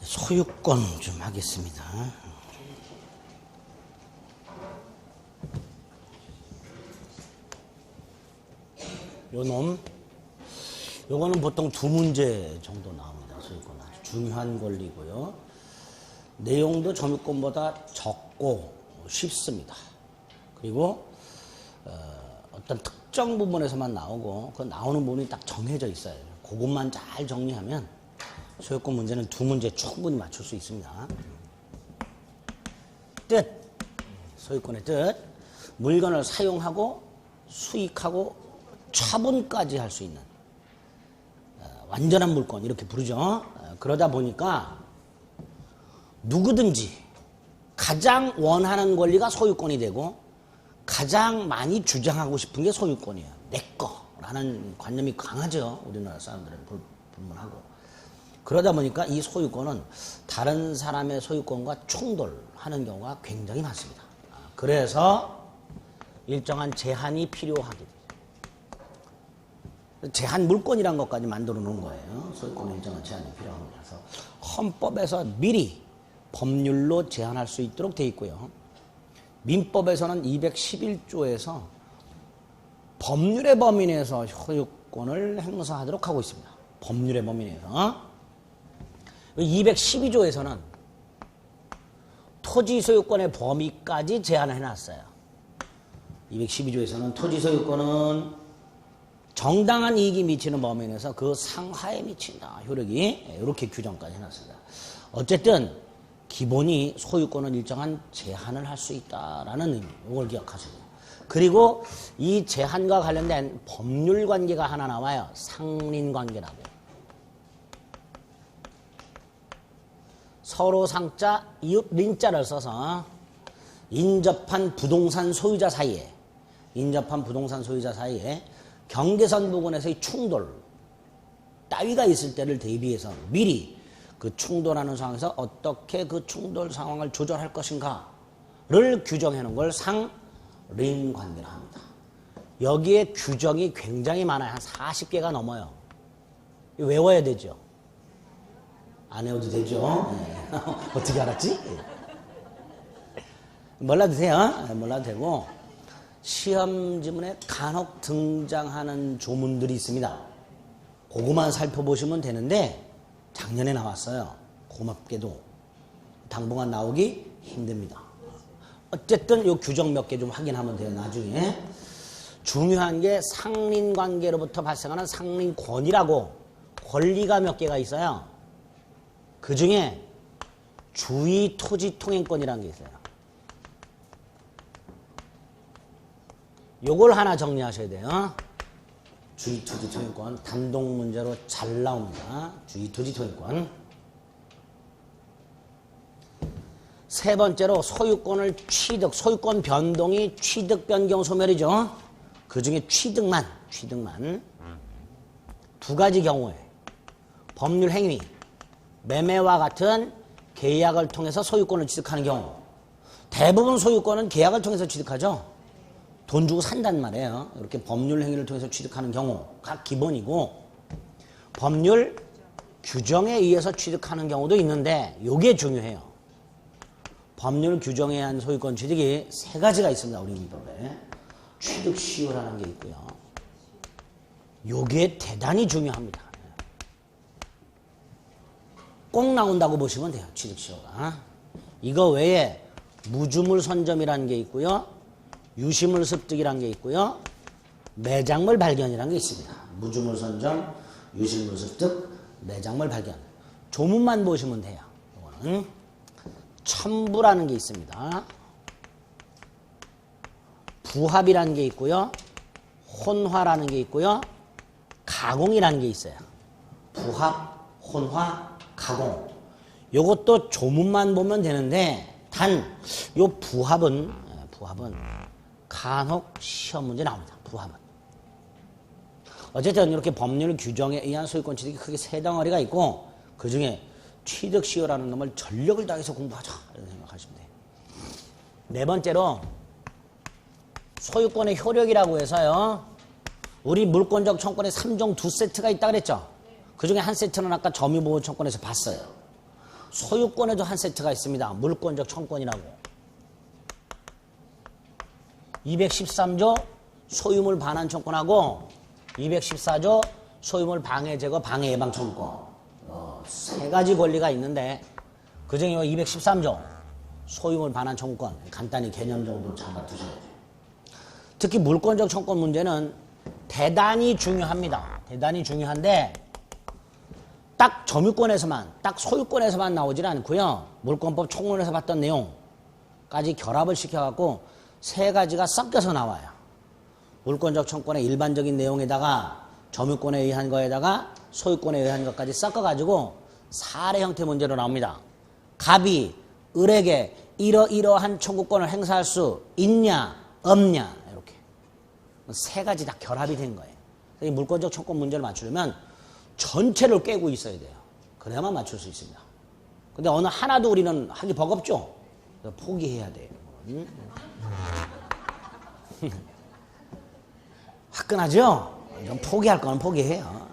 소유권 좀 하겠습니다. 요거는 보통 두 문제 정도 나옵니다. 소유권 아주 중요한 권리고요. 내용도 점유권보다 적고 쉽습니다. 그리고 어떤 특정 부분에서만 나오고 그 나오는 부분이 딱 정해져 있어요. 그것만 잘 정리하면 소유권 문제는 두 문제 충분히 맞출 수 있습니다. 뜻, 소유권의 뜻, 물건을 사용하고 수익하고 처분까지 할 수 있는 완전한 물건 이렇게 부르죠. 그러다 보니까 누구든지 가장 원하는 권리가 소유권이 되고 가장 많이 주장하고 싶은 게 소유권이에요. 내 거라는 관념이 강하죠. 우리나라 사람들은 불문하고. 그러다 보니까 이 소유권은 다른 사람의 소유권과 충돌하는 경우가 굉장히 많습니다. 그래서 일정한 제한이 필요하게 돼요. 제한 물권이란 것까지 만들어 놓은 거예요. 소유권에 일정한 제한이 필요합니다. 그래서 헌법에서 미리 법률로 제한할 수 있도록 되어 있고요. 민법에서는 211조에서 법률의 범위 내에서 소유권을 행사하도록 하고 있습니다. 법률의 범위 내에서. 212조에서는 토지 소유권의 범위까지 제한을 해놨어요. 212조에서는 토지 소유권은 정당한 이익이 미치는 범위 내에서 그 상하에 미친다. 효력이 이렇게 규정까지 해놨습니다. 어쨌든 기본이 소유권은 일정한 제한을 할 수 있다라는 의미. 이걸 기억하시고. 그리고 이 제한과 관련된 법률 관계가 하나 나와요. 상린관계라고. 서로 상자, 이웃 린자를 써서 인접한 부동산 소유자 사이에 경계선 부근에서의 충돌 따위가 있을 때를 대비해서 미리 그 충돌하는 상황에서 어떻게 그 충돌 상황을 조절할 것인가를 규정해 놓은 걸 상린관계라 합니다. 여기에 규정이 굉장히 많아요. 한 40개가 넘어요. 외워야 되죠. 안 외워도 되죠. 네. 어떻게 알았지? 몰라도 돼요. 몰라도 되고 시험 지문에 간혹 등장하는 조문들이 있습니다. 그거만 살펴보시면 되는데 작년에 나왔어요. 고맙게도 당분간 나오기 힘듭니다. 어쨌든 이 규정 몇 개 좀 확인하면 돼요. 나중에. 중요한 게 상린관계로부터 발생하는 상린권이라고 권리가 몇 개가 있어요. 그 중에 주의토지통행권이라는 게 있어요. 요걸 하나 정리하셔야 돼요. 주의토지통행권 단독 문제로 잘 나옵니다. 주의토지통행권. 세 번째로 소유권을 소유권 변동이 취득 변경 소멸이죠. 그 중에 취득만 두 가지 경우에 법률 행위, 매매와 같은 계약을 통해서 소유권을 취득하는 경우. 대부분 소유권은 계약을 통해서 취득하죠. 돈 주고 산단 말이에요. 이렇게 법률 행위를 통해서 취득하는 경우가 기본이고 법률 규정에 의해서 취득하는 경우도 있는데 이게 중요해요. 법률 규정에 의한 소유권 취득이 세 가지가 있습니다. 우리 민법에. 취득 시효라는 게 있고요. 이게 대단히 중요합니다. 꼭 나온다고 보시면 돼요. 취득 시효가. 이거 외에 무주물 선점이라는 게 있고요. 유시물 습득이라는 게 있고요. 매장물 발견이라는 게 있습니다. 무주물 선점, 유실물 습득, 매장물 발견. 조문만 보시면 돼요. 이거는 첨부라는 게 있습니다. 부합이라는 게 있고요. 혼화라는 게 있고요. 가공이라는 게 있어요. 부합, 혼화, 가공. 요것도 조문만 보면 되는데 단 요 부합은 간혹 시험 문제 나옵니다. 부합은. 어쨌든 이렇게 법률 규정에 의한 소유권 취득이 크게 세 덩어리가 있고 그 중에 취득 시효라는 놈을 전력을 다해서 공부하자 이런 생각하시면 돼요. 네 번째로 소유권의 효력이라고 해서요. 우리 물권적 청권에 3종 2세트가 있다 그랬죠. 그 중에 한 세트는 아까 점유보호청권에서 봤어요. 소유권에도 한 세트가 있습니다. 물권적 청권이라고. 213조 소유물 반환 청권하고 214조 소유물 방해 제거 방해 예방 청권. 세 가지 권리가 있는데 그중에 213조 소유물 반환 청권 간단히 개념 정도 잡아두셔야죠. 특히 물권적 청권 문제는 대단히 중요합니다. 대단히 중요한데 딱 점유권에서만, 딱 소유권에서만 나오질 않고요. 물권법 총론에서 봤던 내용까지 결합을 시켜갖고 세 가지가 섞여서 나와요. 물권적 청권의 일반적인 내용에다가 점유권에 의한 거에다가 소유권에 의한 것까지 섞어가지고 사례 형태 문제로 나옵니다. 갑이 을에게 이러이러한 청구권을 행사할 수 있냐 없냐 이렇게 세 가지 다 결합이 된 거예요. 이 물권적 청권 문제를 맞추려면 전체를 깨고 있어야 돼요. 그래야만 맞출 수 있습니다. 근데 어느 하나도 우리는 하기 버겁죠? 포기해야 돼요. 화끈하죠? 이건 포기할 거는 포기해요.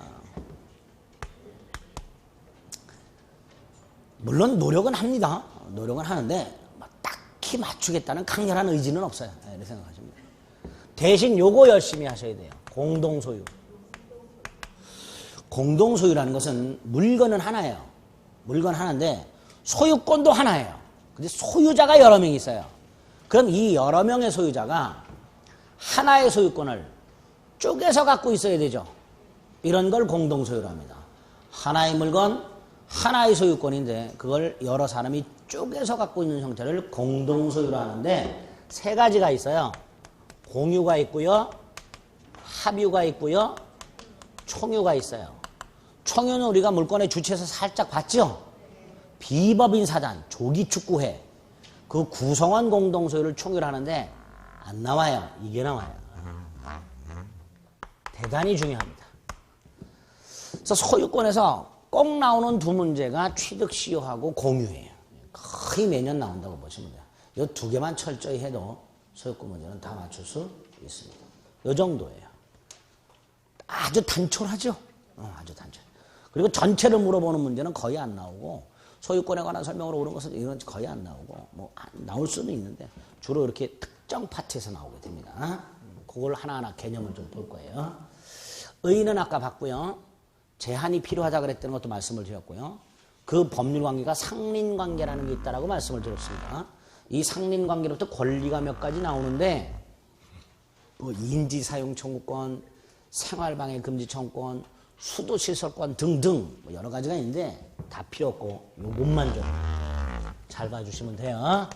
물론 노력은 합니다. 노력은 하는데 딱히 맞추겠다는 강렬한 의지는 없어요. 이렇게 생각하시면 돼요. 대신 요거 열심히 하셔야 돼요. 공동소유. 공동소유라는 것은 물건은 하나예요. 물건 하나인데 소유권도 하나예요. 근데 소유자가 여러 명 있어요. 그럼 이 여러 명의 소유자가 하나의 소유권을 쪼개서 갖고 있어야 되죠. 이런 걸 공동소유로 합니다. 하나의 물건, 하나의 소유권인데 그걸 여러 사람이 쪼개서 갖고 있는 형태를 공동소유로 하는데 세 가지가 있어요. 공유가 있고요. 합유가 있고요. 총유가 있어요. 총유는 우리가 물권의 주체에서 살짝 봤죠? 비법인 사단, 조기축구회 그 구성원 공동소유를 총유를 하는데 안 나와요. 이게 나와요. 대단히 중요합니다. 그래서 소유권에서 꼭 나오는 두 문제가 취득시효하고 공유예요. 거의 매년 나온다고 보시면 돼요. 이 두 개만 철저히 해도 소유권 문제는 다 맞출 수 있습니다. 이 정도예요. 아주 단촐하죠? 아주 단촐. 그리고 전체를 물어보는 문제는 거의 안 나오고 소유권에 관한 설명으로 오는 것은 이런 거의 안 나오고 뭐 나올 수는 있는데 주로 이렇게 특정 파트에서 나오게 됩니다. 그걸 하나하나 개념을 좀 볼 거예요. 의의는 아까 봤고요. 제한이 필요하다 그랬다는 것도 말씀을 드렸고요. 그 법률관계가 상린관계라는 게 있다라고 말씀을 드렸습니다. 이 상린관계로부터 권리가 몇 가지 나오는데 뭐 인지사용 청구권, 생활방해 금지 청구권, 수도시설권 등등 뭐 여러 가지가 있는데 다 필요 없고 요것만 좀 잘 봐주시면 돼요.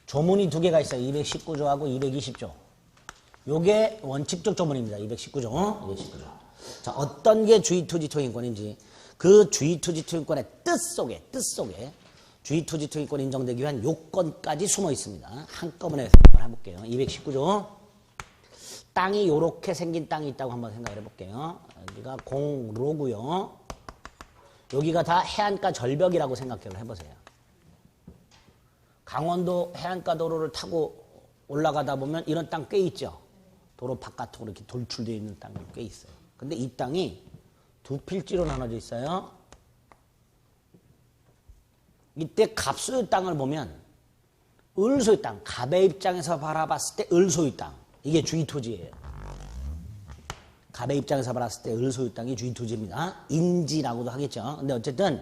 조문이 두 개가 있어요. 219조하고 220조. 요게 원칙적 조문입니다. 219조. 219조. 자, 어떤 게 주의토지통행권인지 그 주의토지통행권의 뜻 속에 주의토지통행권 인정되기 위한 요건까지 숨어 있습니다. 한꺼번에 생각을 해볼게요. 219조. 땅이 요렇게 생긴 땅이 있다고 한번 생각을 해볼게요. 여기가 공로고요. 여기가 다 해안가 절벽이라고 생각을 해보세요. 강원도 해안가 도로를 타고 올라가다 보면 이런 땅 꽤 있죠. 도로 바깥으로 이렇게 돌출되어 있는 땅이 꽤 있어요. 근데 이 땅이 두 필지로 나눠져 있어요. 이때 갑소유 땅을 보면 을소유 땅, 갑의 입장에서 바라봤을 때 을소유 땅, 이게 주의토지예요. 갑의 입장에서 바라봤을 때 을소유 땅이 주의토지입니다. 인지라고도 하겠죠. 근데 어쨌든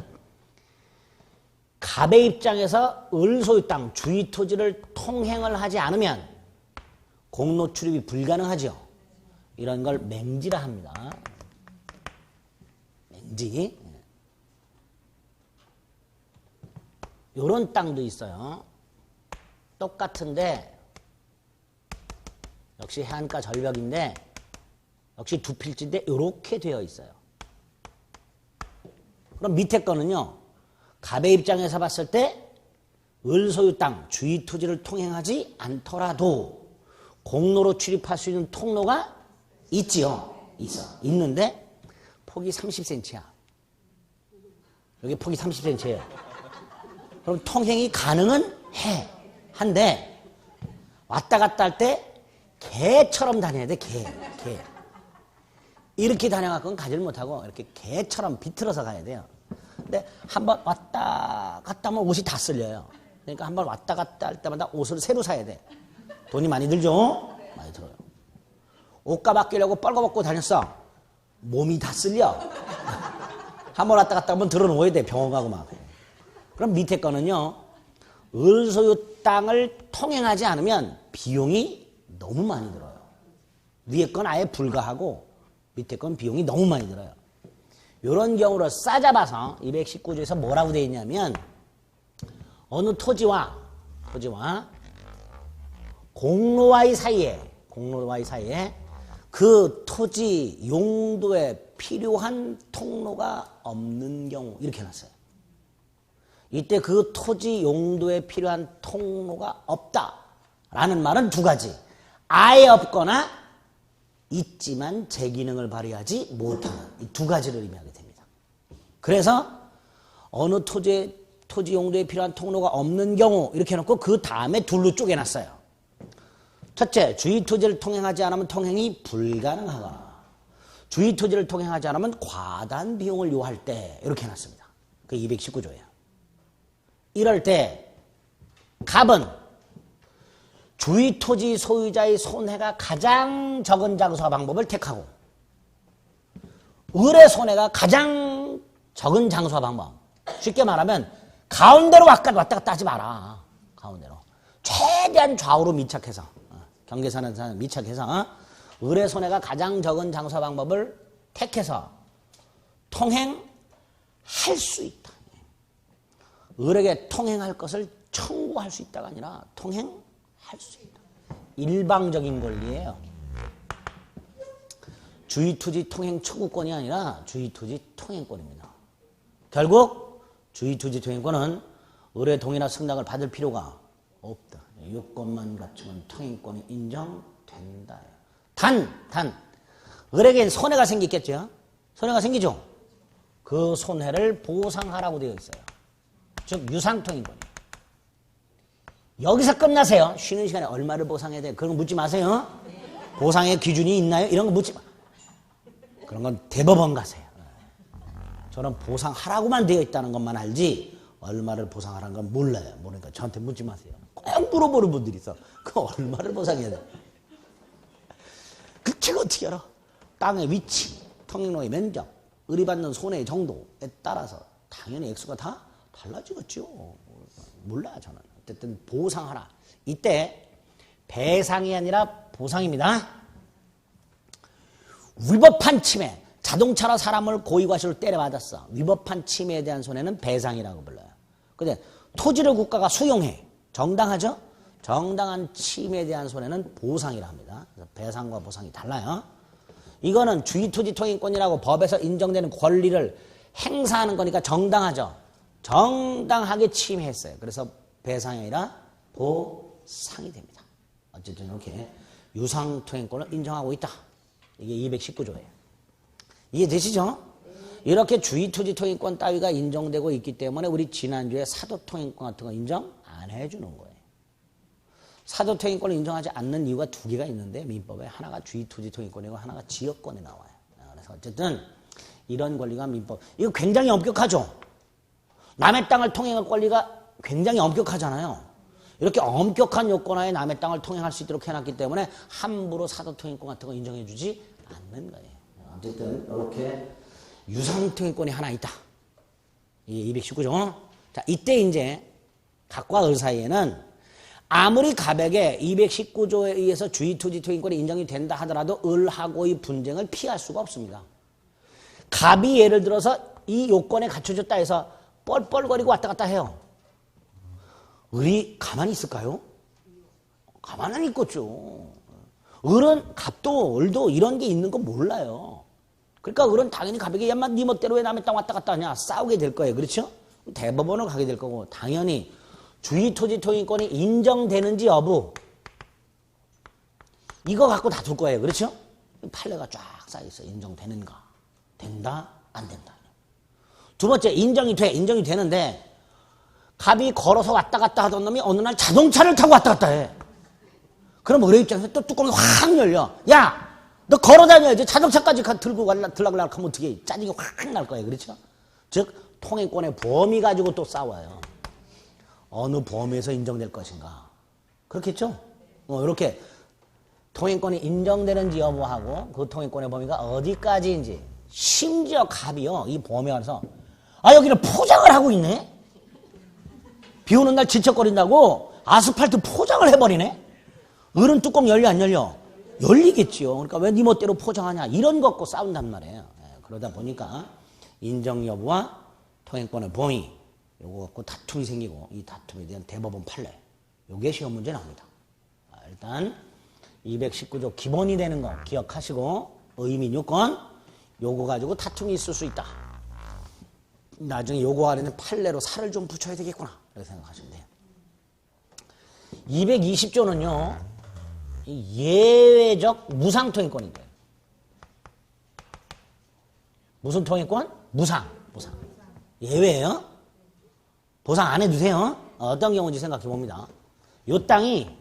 갑의 입장에서 을소유 땅, 주의토지를 통행을 하지 않으면 공로 출입이 불가능하죠. 이런 걸 맹지라 합니다. 맹지. 요런 땅도 있어요. 똑같은데 역시 해안가 절벽인데 역시 두 필지인데 이렇게 되어 있어요. 그럼 밑에 거는요. 갑의 입장에서 봤을 때 을소유 땅, 주의토지를 통행하지 않더라도 공로로 출입할 수 있는 통로가 있지요. 있는데 폭이 30cm야. 여기 폭이 30cm예요. 그럼 통행이 가능은 한데 왔다 갔다 할 때 개처럼 다녀야 돼. 개. 이렇게 다녀갖고는 가지를 못하고 이렇게 개처럼 비틀어서 가야 돼요. 근데 한번 왔다 갔다 하면 옷이 다 쓸려요. 그러니까 한번 왔다 갔다 할 때마다 옷을 새로 사야 돼. 돈이 많이 들죠? 많이 들어요. 옷값 아끼려고 빨가벗고 다녔어. 몸이 다 쓸려. 한번 왔다 갔다 하면 들어놓아야 돼. 병원 가고 막. 그럼 밑에 거는요. 을소유 땅을 통행하지 않으면 비용이 너무 많이 들어요. 위에 건 아예 불가하고 밑에 건 비용이 너무 많이 들어요. 이런 경우로 싸잡아서 219조에서 뭐라고 되어 있냐면 어느 토지와 공로와의 사이에 그 토지 용도에 필요한 통로가 없는 경우 이렇게 해놨어요. 이때 그 토지 용도에 필요한 통로가 없다라는 말은 두 가지. 아예 없거나 있지만 제 기능을 발휘하지 못하는 이 두 가지를 의미하게 됩니다. 그래서 어느 토지 용도에 필요한 통로가 없는 경우 이렇게 해놓고 그 다음에 둘로 쪼개놨어요. 첫째, 주위 토지를 통행하지 않으면 통행이 불가능하거나 주위 토지를 통행하지 않으면 과다한 비용을 요할 때 이렇게 해놨습니다. 그 219조예요. 이럴 때 갑은 주위 토지 소유자의 손해가 가장 적은 장소 방법을 택하고 을의 손해가 가장 적은 장소 방법. 쉽게 말하면 가운데로 왔다 갔다 하지 마라. 가운데로. 최대한 좌우로 밀착해서 경계선에서 밀착해서 을의 손해가 가장 적은 장소 방법을 택해서 통행할 수 있다. 을에게 통행할 것을 청구할 수 있다가 아니라 통행할 수 있다. 일방적인 권리예요. 주위토지 통행 청구권이 아니라 주위토지 통행권입니다. 결국 주위토지 통행권은 을의 동의나 승낙을 받을 필요가 없다. 요건만 갖추면 통행권이 인정된다. 단 을에겐 손해가 생기겠죠. 손해가 생기죠. 그 손해를 보상하라고 되어 있어요. 즉 유상통행권이에요. 여기서 끝나세요. 쉬는 시간에 얼마를 보상해야 돼? 그런 거 묻지 마세요. 보상의 기준이 있나요? 이런 거 묻지 마. 그런 건 대법원 가세요. 저는 보상하라고만 되어 있다는 것만 알지 얼마를 보상하라는 건 몰라요. 모르니까 저한테 묻지 마세요. 꼭 물어보는 분들이 있어. 그 얼마를 보상해야 돼? 제가 어떻게 알아? 땅의 위치, 통행로의 면적, 의리받는 손해의 정도에 따라서 당연히 액수가 다 달라지겠죠. 몰라 저는. 어쨌든 보상하라. 이때 배상이 아니라 보상입니다. 위법한 침해. 자동차로 사람을 고의과실로 때려맞았어. 위법한 침해에 대한 손해는 배상이라고 불러요. 근데 토지를 국가가 수용해. 정당하죠? 정당한 침해에 대한 손해는 보상이라 합니다. 그래서 배상과 보상이 달라요. 이거는 주위토지 통행권이라고 법에서 인정되는 권리를 행사하는 거니까 정당하죠. 정당하게 침해했어요. 그래서 배상이 아니라 보상이 됩니다. 어쨌든 이렇게 유상통행권을 인정하고 있다. 이게 219조예요. 이해되시죠? 이렇게 주위토지 통행권 따위가 인정되고 있기 때문에 우리 지난주에 사도통행권 같은 거 인정 안 해주는 거예요. 사도통행권을 인정하지 않는 이유가 두 개가 있는데 민법에 하나가 주위토지 통행권이고 하나가 지역권에 나와요. 그래서 어쨌든 이런 권리가 민법 이거 굉장히 엄격하죠. 남의 땅을 통행할 권리가 굉장히 엄격하잖아요. 이렇게 엄격한 요건하에 남의 땅을 통행할 수 있도록 해놨기 때문에 함부로 사도통행권 같은 거 인정해주지 않는 거예요. 어쨌든 이렇게 유상통행권이 하나 있다. 이게 219조. 자, 이때 이제 갑과 을 사이에는 아무리 갑에게 219조에 의해서 주위토지 통행권이 인정이 된다 하더라도 을하고의 분쟁을 피할 수가 없습니다. 갑이 예를 들어서 이 요건에 갖춰졌다 해서 뻘뻘거리고 왔다 갔다 해요. 을이 가만히 있을까요? 가만히 안 있겠죠. 을은 갑도 을도 이런 게 있는 거 몰라요. 그러니까 을은 당연히 갑에게 야마 네 멋대로 왜 남의 땅 왔다 갔다 하냐 싸우게 될 거예요. 그렇죠? 대법원을 가게 될 거고 당연히 주위토지 통행권이 인정되는지 여부 이거 갖고 다툴 거예요. 그렇죠? 판례가 쫙 쌓여있어. 인정되는가? 된다? 안 된다? 두 번째 인정이 되는데 갑이 걸어서 왔다 갔다 하던 놈이 어느 날 자동차를 타고 왔다 갔다 해. 그럼 을의 입장에서 또 뚜껑이 확 열려. 야! 너 걸어 다녀야지. 자동차까지 들고 들락날락 하면 어떻게 짜증이 확 날 거예요. 그렇죠? 즉, 통행권의 범위 가지고 또 싸워요. 어느 범위에서 인정될 것인가. 그렇겠죠? 이렇게 통행권이 인정되는지 여부하고 그 통행권의 범위가 어디까지인지, 심지어 갑이요, 이 범위 안에서 여기는 포장을 하고 있네? 비 오는 날 질척거린다고 아스팔트 포장을 해버리네? 을은 뚜껑 열려 안 열려? 열리겠지요. 그러니까 왜 네 멋대로 포장하냐, 이런 거 갖고 싸운단 말이에요. 그러다 보니까 인정 여부와 통행권의 범위, 요거 갖고 다툼이 생기고, 이 다툼에 대한 대법원 판례, 요게 시험 문제 나옵니다. 일단 219조 기본이 되는 거 기억하시고, 의민 요건 요거 가지고 다툼이 있을 수 있다. 나중에 요거 안에는 판례로 살을 좀 붙여야 되겠구나, 이렇게 생각하시면 돼요. 220조는요 예외적 무상통행권인데, 무슨 통행권? 무상. 예외예요. 보상 안 해주세요. 어떤 경우인지 생각해 봅니다. 요 땅이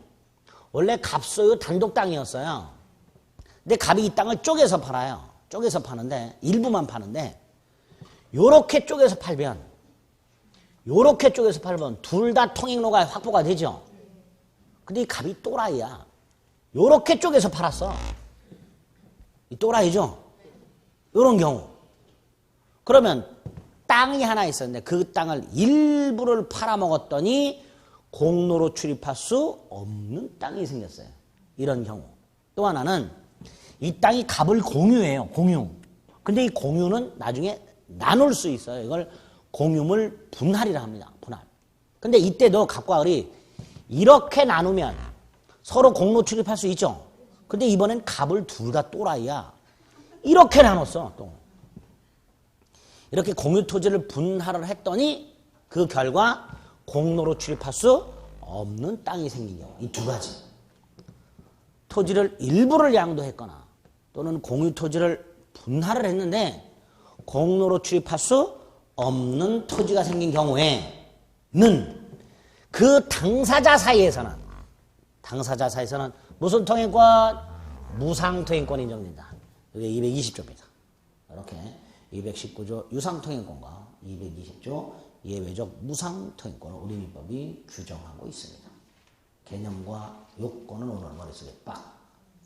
원래 갑소유 단독 땅이었어요. 근데 갑이 이 땅을 쪼개서 팔아요. 쪼개서 파는데, 일부만 파는데, 요렇게 쪼개서 팔면 둘 다 통행로가 확보가 되죠. 근데 이 갑이 또라이야. 요렇게 쪼개서 팔았어. 이 또라이죠? 요런 경우. 그러면 땅이 하나 있었는데 그 땅을 일부를 팔아먹었더니 공로로 출입할 수 없는 땅이 생겼어요. 이런 경우. 또 하나는 이 땅이 갑을 공유해요. 공유. 근데 이 공유는 나중에 나눌 수 있어요. 이걸 공유물 분할이라 합니다. 분할. 근데 이때도 갑과 을이 이렇게 나누면 서로 공로 출입할 수 있죠. 근데 이번엔 갑을 둘 다 또라이야. 이렇게 나눴어. 또 이렇게 공유 토지를 분할을 했더니 그 결과 공로로 출입할 수 없는 땅이 생긴 경우. 이 두 가지. 토지를 일부를 양도했거나 또는 공유 토지를 분할을 했는데 공로로 출입할 수 없는 토지가 생긴 경우에는 그 당사자 사이에서는 무슨 통행권? 무상통행권이 인정된다. 이게 220조입니다. 이렇게 219조 유상통행권과 220조 예외적 무상통행권을 우리 민법이 규정하고 있습니다. 개념과 요건은 오늘 머릿속에 빡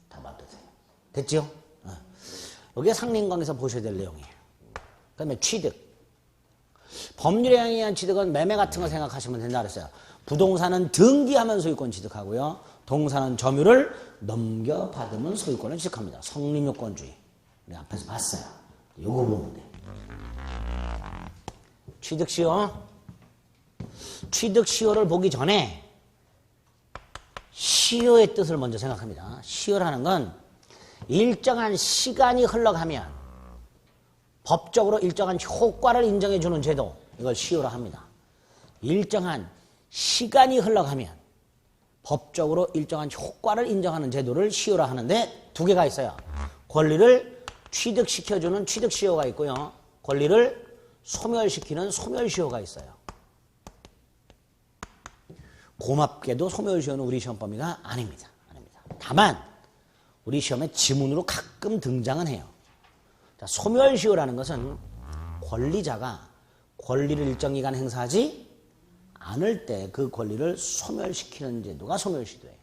담아두세요. 됐죠? 여기가 상린강에서 보셔야 될 내용이에요. 그 다음에 취득. 법률에 의한 취득은 매매 같은 거 생각하시면 된다 그랬어요. 부동산은 등기하면 소유권 취득하고요. 동산은 점유를 넘겨받으면 소유권을 취득합니다. 성립요건주의. 우리 앞에서 봤어요. 요거 보면 돼. 취득시효. 취득시효를 보기 전에 시효의 뜻을 먼저 생각합니다. 시효라는 건 일정한 시간이 흘러가면 법적으로 일정한 효과를 인정해 주는 제도, 이걸 시효라 합니다. 일정한 시간이 흘러가면 법적으로 일정한 효과를 인정하는 제도를 시효라 하는데 두 개가 있어요. 권리를 취득시켜주는 취득시효가 있고요. 권리를 소멸시키는 소멸시효가 있어요. 고맙게도 소멸시효는 우리 시험 범위가 아닙니다. 다만 우리 시험에 지문으로 가끔 등장은 해요. 자, 소멸시효라는 것은 권리자가 권리를 일정 기간 행사하지 않을 때 그 권리를 소멸시키는 제도가 소멸시효예요.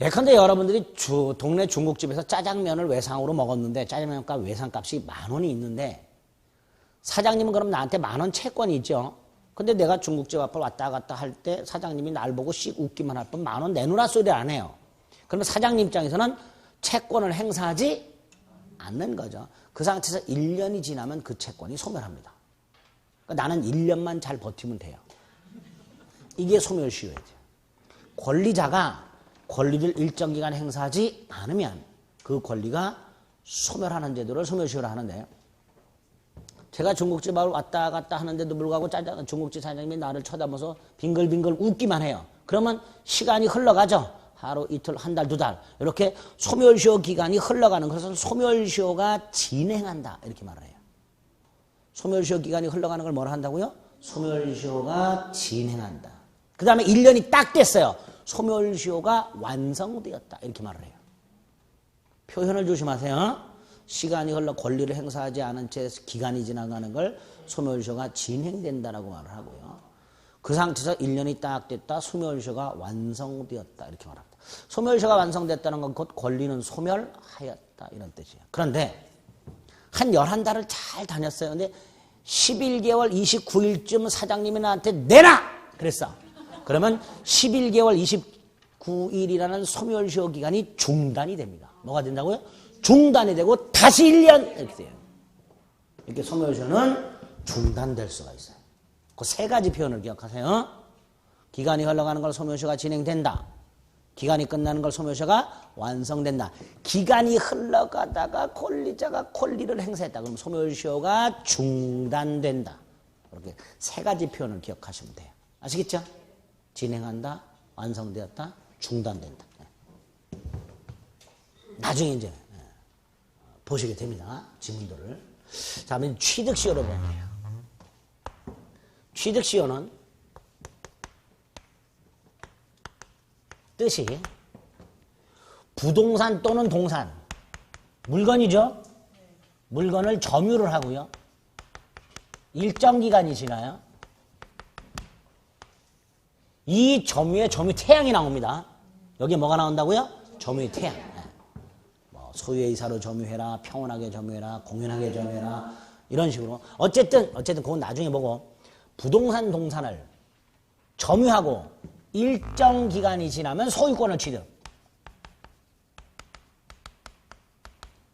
예컨대 여러분들이 동네 중국집에서 짜장면을 외상으로 먹었는데 짜장면값 외상값이 10,000원이 있는데 사장님은 그럼 나한테 10,000원 채권이 있죠. 근데 내가 중국집 앞을 왔다 갔다 할 때 사장님이 날 보고 씩 웃기만 할 뿐 10,000원 내놓으라 소리 안 해요. 그러면 사장님 입장에서는 채권을 행사하지 않는 거죠. 그 상태에서 1년이 지나면 그 채권이 소멸합니다. 그러니까 나는 1년만 잘 버티면 돼요. 이게 소멸시효예요. 권리자가 권리를 일정 기간 행사하지 않으면 그 권리가 소멸하는 제도를 소멸시효라 하는데, 제가 중국집 앞을 왔다 갔다 하는데도 불구하고 중국집 사장님이 나를 쳐다보면서 빙글빙글 웃기만 해요. 그러면 시간이 흘러가죠. 하루, 이틀, 한 달, 두 달. 이렇게 소멸시효 기간이 흘러가는 것은 소멸시효가 진행한다. 이렇게 말을 해요. 소멸시효 기간이 흘러가는 걸 뭐라 한다고요? 소멸시효가 진행한다. 그 다음에 1년이 딱 됐어요. 소멸시효가 완성되었다. 이렇게 말을 해요. 표현을 조심하세요. 시간이 흘러 권리를 행사하지 않은 채 기간이 지나가는 걸 소멸시효가 진행된다라고 말을 하고요. 그 상태에서 1년이 딱 됐다. 소멸시효가 완성되었다. 이렇게 말합니다. 소멸시효가 완성됐다는 건 곧 권리는 소멸하였다. 이런 뜻이에요. 그런데 한 11달을 잘 다녔어요. 근데 11개월 29일쯤 사장님이 나한테 내놔! 그랬어. 그러면 11개월 29일이라는 소멸시효 기간이 중단이 됩니다. 뭐가 된다고요? 중단이 되고 다시 1년 이렇게 돼요. 이렇게 소멸시효는 중단될 수가 있어요. 그 세 가지 표현을 기억하세요. 기간이 흘러가는 걸 소멸시효가 진행된다. 기간이 끝나는 걸 소멸시효가 완성된다. 기간이 흘러가다가 권리자가 권리를 행사했다. 그럼 소멸시효가 중단된다. 이렇게 세 가지 표현을 기억하시면 돼요. 아시겠죠? 진행한다, 완성되었다, 중단된다. 나중에 이제 보시게 됩니다. 지문들을. 자, 그러면 취득시효로 볼게요. 취득시효는 뜻이 부동산 또는 동산, 물건이죠. 물건을 점유를 하고요. 일정 기간이 지나요. 이 점유에 점유 태양이 나옵니다. 여기에 뭐가 나온다고요? 점유의 태양. 뭐 소유의 이사로 점유해라, 평온하게 점유해라, 공연하게 점유해라, 이런 식으로. 어쨌든 그건 나중에 보고 부동산 동산을 점유하고 일정 기간이 지나면 소유권을 취득.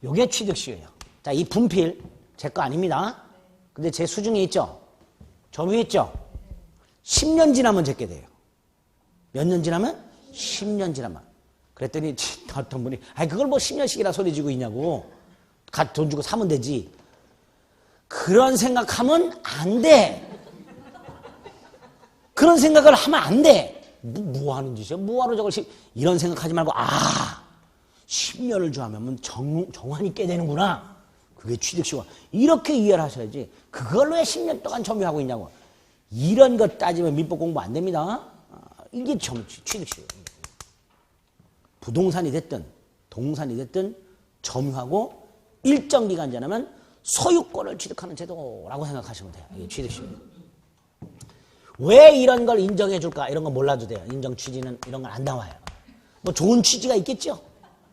요게 취득시효예요. 자, 이 분필 제 거 아닙니다. 근데 제 수중에 있죠? 점유했죠? 10년 지나면 제게 돼요. 몇 년 지나면? 10년 지나면. 그랬더니 어떤 분이 그걸 뭐 10년씩이나 소리 지고 있냐고. 돈 주고 사면 되지. 그런 생각하면 안 돼. 그런 생각을 하면 안 돼. 뭐 하는 짓이야? 뭐하러 저걸 이런 생각하지 말고 10년을 주하면 정환이 깨되는구나. 그게 취득시효. 이렇게 이해를 하셔야지. 그걸로 왜 10년 동안 점유하고 있냐고. 이런 것 따지면 민법 공부 안 됩니다. 이게 취득시효. 부동산이 됐든 동산이 됐든 점유하고 일정 기간 지나면 소유권을 취득하는 제도라고 생각하시면 돼요. 이게 취득시효. 왜 이런 걸 인정해 줄까? 이런 거 몰라도 돼요. 인정 취지는 이런 건 안 나와요. 뭐 좋은 취지가 있겠죠?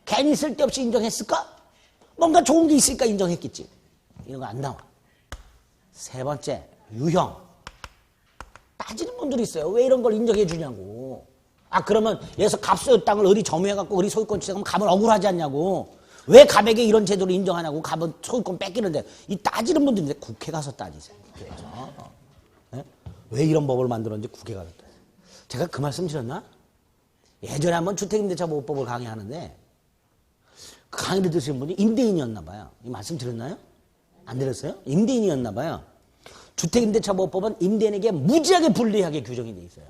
괜히 쓸데없이 인정했을까? 뭔가 좋은 게 있으니까 인정했겠지. 이런 거 안 나와. 세 번째, 유형. 따지는 분들이 있어요. 왜 이런 걸 인정해 주냐고. 그러면 여기서 갑소유 땅을 어디 점유해갖고 어디 소유권 취득하면 갑은 억울하지 않냐고. 왜 갑에게 이런 제도를 인정하냐고. 갑은 소유권 뺏기는데. 이 따지는 분들인데 국회 가서 따지세요. 네? 왜 이런 법을 만들었는지 국회 가서 따지세요. 제가 그 말씀 드렸나? 예전에 한번 주택임대차보호법을 강의하는데 그 강의를 들으신 분이 임대인이었나 봐요. 이 말씀 드렸나요? 안 들었어요? 임대인이었나 봐요. 주택임대차보호법은 임대인에게 무지하게 불리하게 규정이 돼 있어요.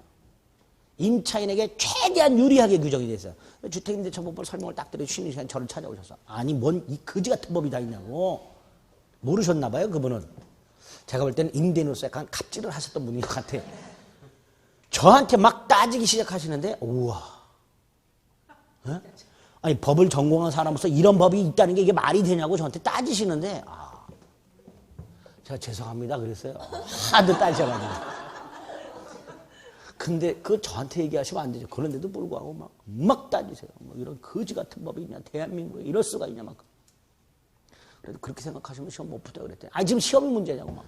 임차인에게 최대한 유리하게 규정이 돼 있어요. 주택임대차보호법 설명을 딱 드려 쉬는 시간에 저를 찾아오셔서 뭔 이 거지 같은 법이 다 있냐고. 모르셨나 봐요, 그분은. 제가 볼 때는 임대인으로서 약간 갑질을 하셨던 분인 것 같아요. 저한테 막 따지기 시작하시는데 우와. 법을 전공한 사람으로서 이런 법이 있다는 게 이게 말이 되냐고 저한테 따지시는데 제가 죄송합니다 그랬어요. 하도 따지셔가지고. 근데 그거 저한테 얘기하시면 안 되죠. 그런데도 불구하고 막 따지세요. 이런 거지 같은 법이 있냐. 대한민국에 이럴 수가 있냐. 그래도 그렇게 생각하시면 시험 못 붙다 그랬더니 지금 시험이 문제냐고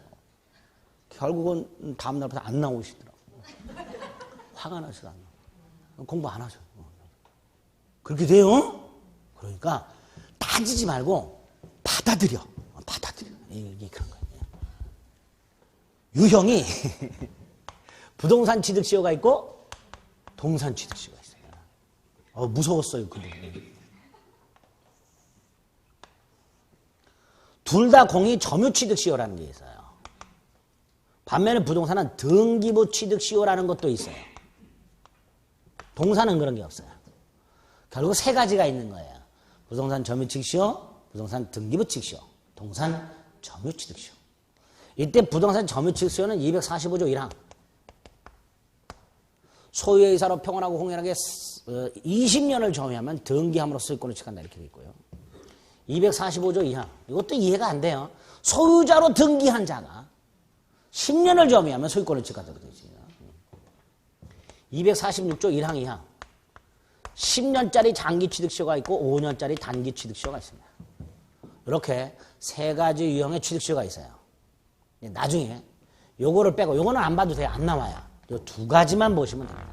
결국은 다음 날부터 안 나오시더라고요. 화가 나서 안 나와요. 공부 안 하셔요. 그렇게 돼요? 그러니까 따지지 말고 받아들여. 이게 그런 거예요. 유형이 부동산 취득시효가 있고 동산 취득시효가 있어요. 무서웠어요. 그 부분이. 둘 다 공이 점유 취득시효라는 게 있어요. 반면에 부동산은 등기부 취득시효라는 것도 있어요. 동산은 그런 게 없어요. 결국 세 가지가 있는 거예요. 부동산 점유 취득시효, 부동산 등기부 취득시효, 동산 점유 취득시효. 이때 부동산 점유 취득시효는 245조 1항. 소유의 이사로 평온하고 공연하게 20년을 점유하면 등기함으로써 소유권을 취득한다 이렇게 돼 있고요. 245조 이항. 이것도 이해가 안 돼요. 소유자로 등기한 자가 10년을 점유하면 소유권을 취득한다고 되어 있습니다. 246조 1항 2항. 10년짜리 장기 취득시효가 있고 5년짜리 단기 취득시효가 있습니다. 이렇게 세 가지 유형의 취득시효가 있어요. 나중에 요거를 빼고 요거는 안 봐도 돼요. 안 나와요. 요 두 가지만 보시면 됩니다.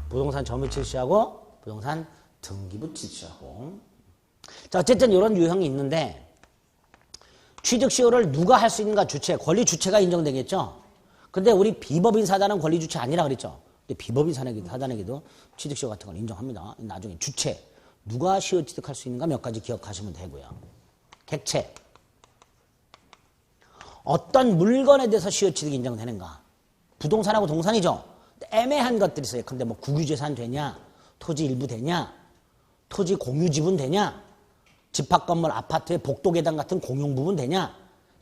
부동산 점유 취득시효하고 부동산 등기부 취득시효하고. 자, 어쨌든 이런 유형이 있는데 취득시효를 누가 할 수 있는가? 주체, 권리 주체가 인정되겠죠. 근데 우리 비법인 사단은 권리 주체 아니라 그랬죠. 근데 비법인 사단에게도 취득시효 같은 걸 인정합니다. 나중에 주체, 누가 시효 취득할 수 있는가 몇 가지 기억하시면 되고요. 객체, 어떤 물건에 대해서 시효 취득이 인정되는가? 부동산하고 동산이죠. 애매한 것들이 있어요. 근데 뭐 국유재산 되냐? 토지 일부 되냐? 토지 공유 지분 되냐? 집합 건물 아파트의 복도 계단 같은 공용 부분 되냐?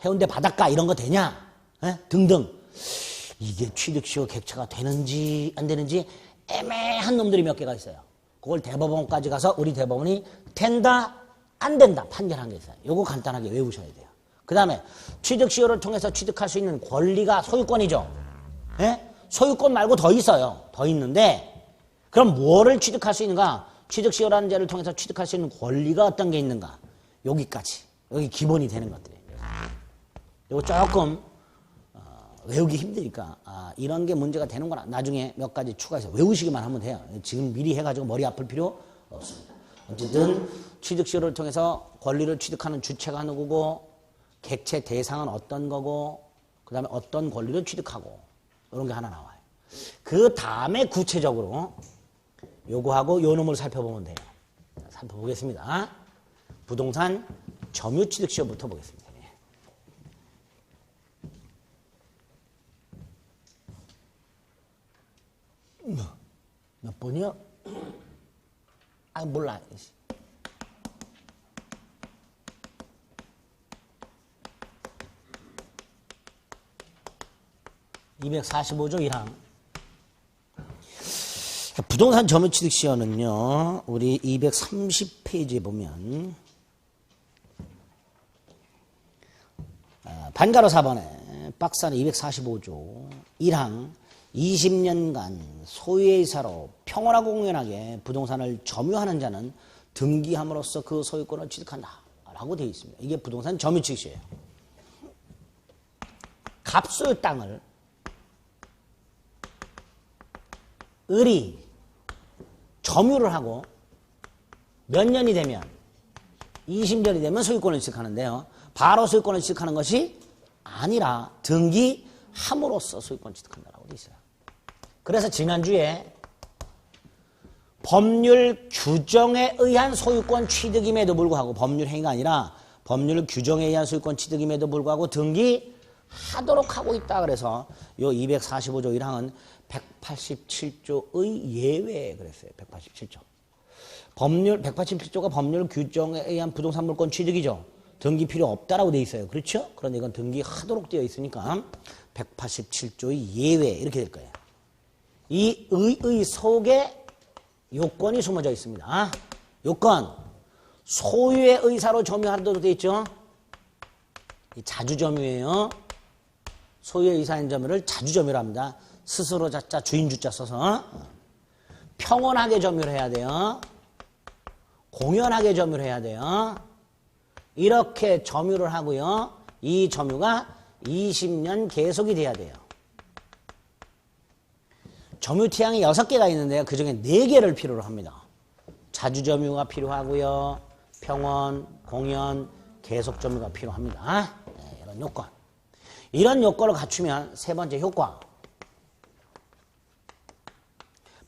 해운대 바닷가 이런 거 되냐? 등등. 이게 취득시효 객체가 되는지 안 되는지 애매한 놈들이 몇 개가 있어요. 그걸 대법원까지 가서 우리 대법원이 된다 안 된다 판결한 게 있어요. 요거 간단하게 외우셔야 돼요. 그 다음에 취득시효를 통해서 취득할 수 있는 권리가 소유권이죠. 소유권 말고 더 있어요. 더 있는데 그럼 뭐를 취득할 수 있는가? 취득시효라는 죄를 통해서 취득할 수 있는 권리가 어떤 게 있는가? 여기까지. 여기 기본이 되는 것들이에요. 이거 조금 외우기 힘드니까 이런 게 문제가 되는구나. 나중에 몇 가지 추가해서 외우시기만 하면 돼요. 지금 미리 해가지고 머리 아플 필요 없습니다. 어쨌든 취득시효를 통해서 권리를 취득하는 주체가 누구고 객체 대상은 어떤 거고 그 다음에 어떤 권리를 취득하고 이런 게 하나 나와요. 그 다음에 구체적으로 요거하고 요 놈을 살펴보면 돼요. 살펴보겠습니다. 부동산 점유 취득시효부터 보겠습니다. 몇 번이요? 몰라. 245조 1항. 부동산 점유 취득 시효는요, 우리 230페이지에 보면, 반가로 4번에 박스 안에 245조 1항 20년간 소유의 이사로 평온하고 공연하게 부동산을 점유하는 자는 등기함으로써 그 소유권을 취득한다 라고 되어 있습니다. 이게 부동산 점유 취득 시효예요. 갑소유 땅을 을이 점유를 하고 몇 년이 되면 20년이 되면 소유권을 취득하는데요. 바로 소유권을 취득하는 것이 아니라 등기함으로써 소유권을 취득한다라고 되어 있어요. 그래서 지난주에 법률 규정에 의한 소유권 취득임에도 불구하고 법률 행위가 아니라 법률 규정에 의한 소유권 취득임에도 불구하고 등기하도록 하고 있다. 그래서 요 245조 1항은 187조의 예외 그랬어요. 187조. 법률 187조가 법률 규정에 의한 부동산 물권 취득이죠. 등기 필요 없다라고 되어 있어요. 그렇죠? 그런데 이건 등기하도록 되어 있으니까 187조의 예외 이렇게 될 거예요. 이 의의 속에 요건이 숨어져 있습니다. 요건 소유의 의사로 점유하도록 되어 있죠. 자주점유예요. 소유의 의사인 점유를 자주점유를 합니다. 스스로 자자 주인 주자 써서 평온하게 점유를 해야 돼요. 공연하게 점유를 해야 돼요. 이렇게 점유를 하고요. 이 점유가 20년 계속이 돼야 돼요. 점유태양이 6개가 있는데요. 그중에 4개를 필요로 합니다. 자주점유가 필요하고요. 평원, 공연, 계속점유가 필요합니다. 네, 이런 요건. 이런 요건을 갖추면 세 번째 효과.